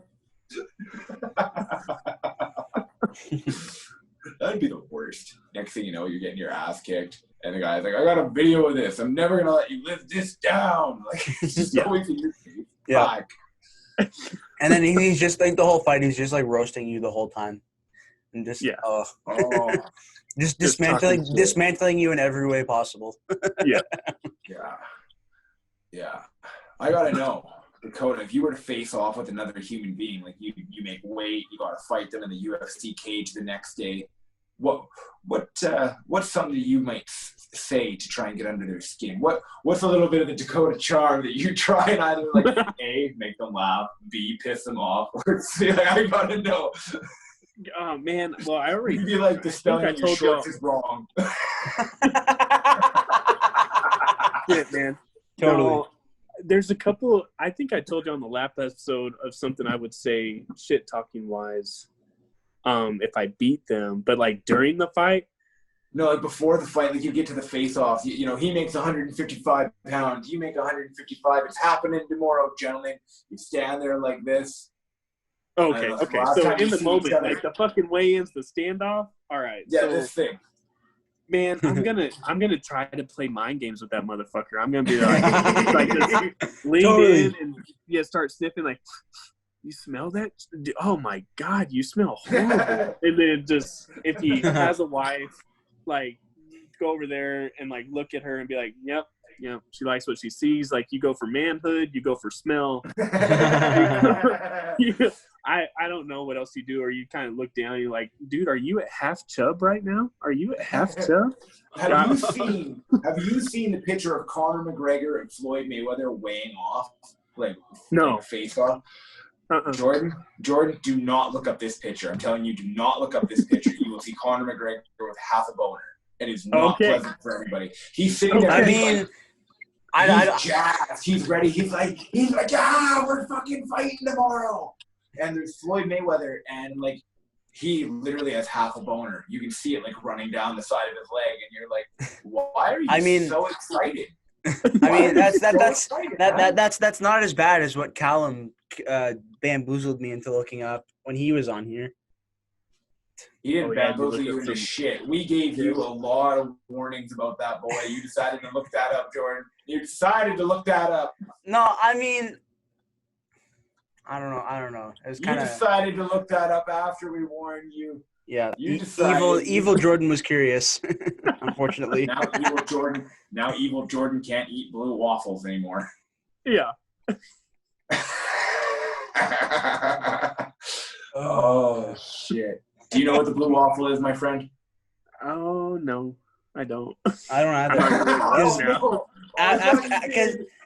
That'd be the worst. Next thing you know, you're getting your ass kicked. And the guy's like, I got a video of this. I'm never going to let you live this down. Like, it's just always in your face. Yeah. And then he's just like the whole fight, he's just like roasting you the whole time. And just Just dismantling you in every way possible. Yeah. Yeah. I gotta know, Dakota, if you were to face off with another human being, like you make weight, you gotta fight them in the UFC cage the next day. What's something that you might say to try and get under their skin? What's a little bit of the Dakota charm that you try and either like A, make them laugh, B, piss them off, or C, like, I gotta know. Oh man, well I already feel like the spelling of your shorts is wrong. Shit, man. Totally. No, there's a couple. I think I told you on the last episode of something I would say shit talking wise. If I beat them, but like during the fight. No, like before the fight, like you get to the face-off. You know, he makes 155 pounds. You make 155. It's happening tomorrow, gentlemen. You stand there like this. Okay. So in the moment, like the fucking weigh-ins, the standoff. All right. Yeah, so, this thing. Man, I'm gonna try to play mind games with that motherfucker. I'm gonna be like just lean in and start sniffing like. You smell that? Oh my God, you smell horrible. And then just if he has a wife, like go over there and like look at her and be like, yep, she likes what she sees. Like you go for manhood, you go for smell. I don't know what else you do, or you kind of look down and you're like, dude, are you at half chub right now? Are you at half chub? Have you seen the picture of Conor McGregor and Floyd Mayweather weighing off? Like face off? Jordan, do not look up this picture. I'm telling you, do not look up this picture. You will see Conor McGregor with half a boner. It is not pleasant for everybody. He's sitting there. He's jazzed. He's ready. He's like, we're fucking fighting tomorrow. And there's Floyd Mayweather, and like, he literally has half a boner. You can see it like running down the side of his leg, and you're like, why are you so excited? I mean, that's not as bad as what Callum bamboozled me into looking up when he was on here. He didn't bamboozle you into shit. We gave you a lot of warnings about that boy. You decided to look that up, Jordan. You decided to look that up. No, I mean, I don't know. It was kind of. You decided to look that up after we warned you. Yeah, evil Jordan was curious. Unfortunately, now evil Jordan can't eat blue waffles anymore. Yeah. Oh shit! Do you know what the blue waffle is, my friend? Oh no, I don't. I don't either.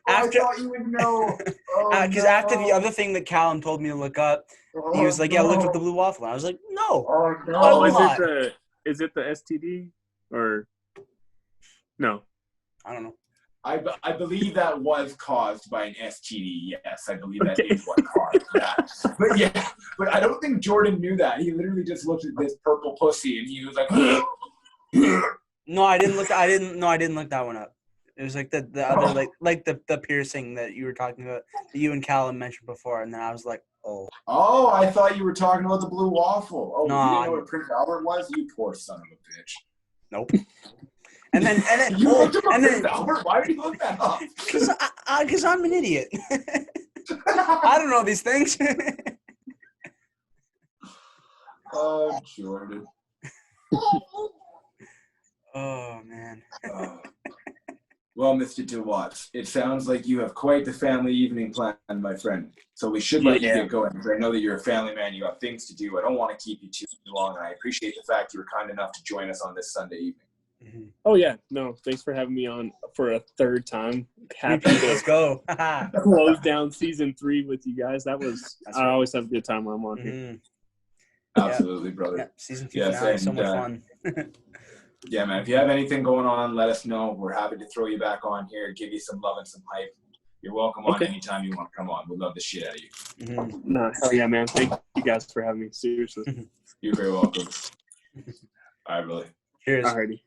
I thought you would know. Because after the other thing that Callum told me to look up, he was like, "Yeah, look up the blue waffle." And I was like, "No." Oh no! Is it the STD or no? I don't know. I believe that was caused by an STD. Yes, I believe that is what caused that. But I don't think Jordan knew that. He literally just looked at this purple pussy and he was like, No, I didn't look that one up. It was like the other like the piercing that you were talking about, that you and Callum mentioned before, and then I was like, oh. Oh, I thought you were talking about the blue waffle. Oh, no, you didn't know what Prince Albert was? You poor son of a bitch. Nope. And then you looked up Prince Albert? Why would you look that up? Because I'm an idiot. I don't know these things. Oh, Jordan. Oh, man. Well, Mr. DWATTS, it sounds like you have quite the family evening planned, my friend. So we should let you get going. I know that you're a family man. You got things to do. I don't want to keep you too long, and I appreciate the fact you were kind enough to join us on this Sunday evening. Mm-hmm. Oh, yeah. No, thanks for having me on for a third time. Happy to Let's go. Close down season 3 with you guys. I always have a good time when I'm on here. Absolutely, brother. Yeah, season 2 is so much fun. Yeah, man. If you have anything going on, let us know. We're happy to throw you back on here, give you some love and some hype. You're welcome on anytime you want to come on. We'd love the shit out of you. Mm-hmm. No, hell yeah, man. Thank you guys for having me. Seriously. You're very welcome. All right, brother. Cheers. Alrighty.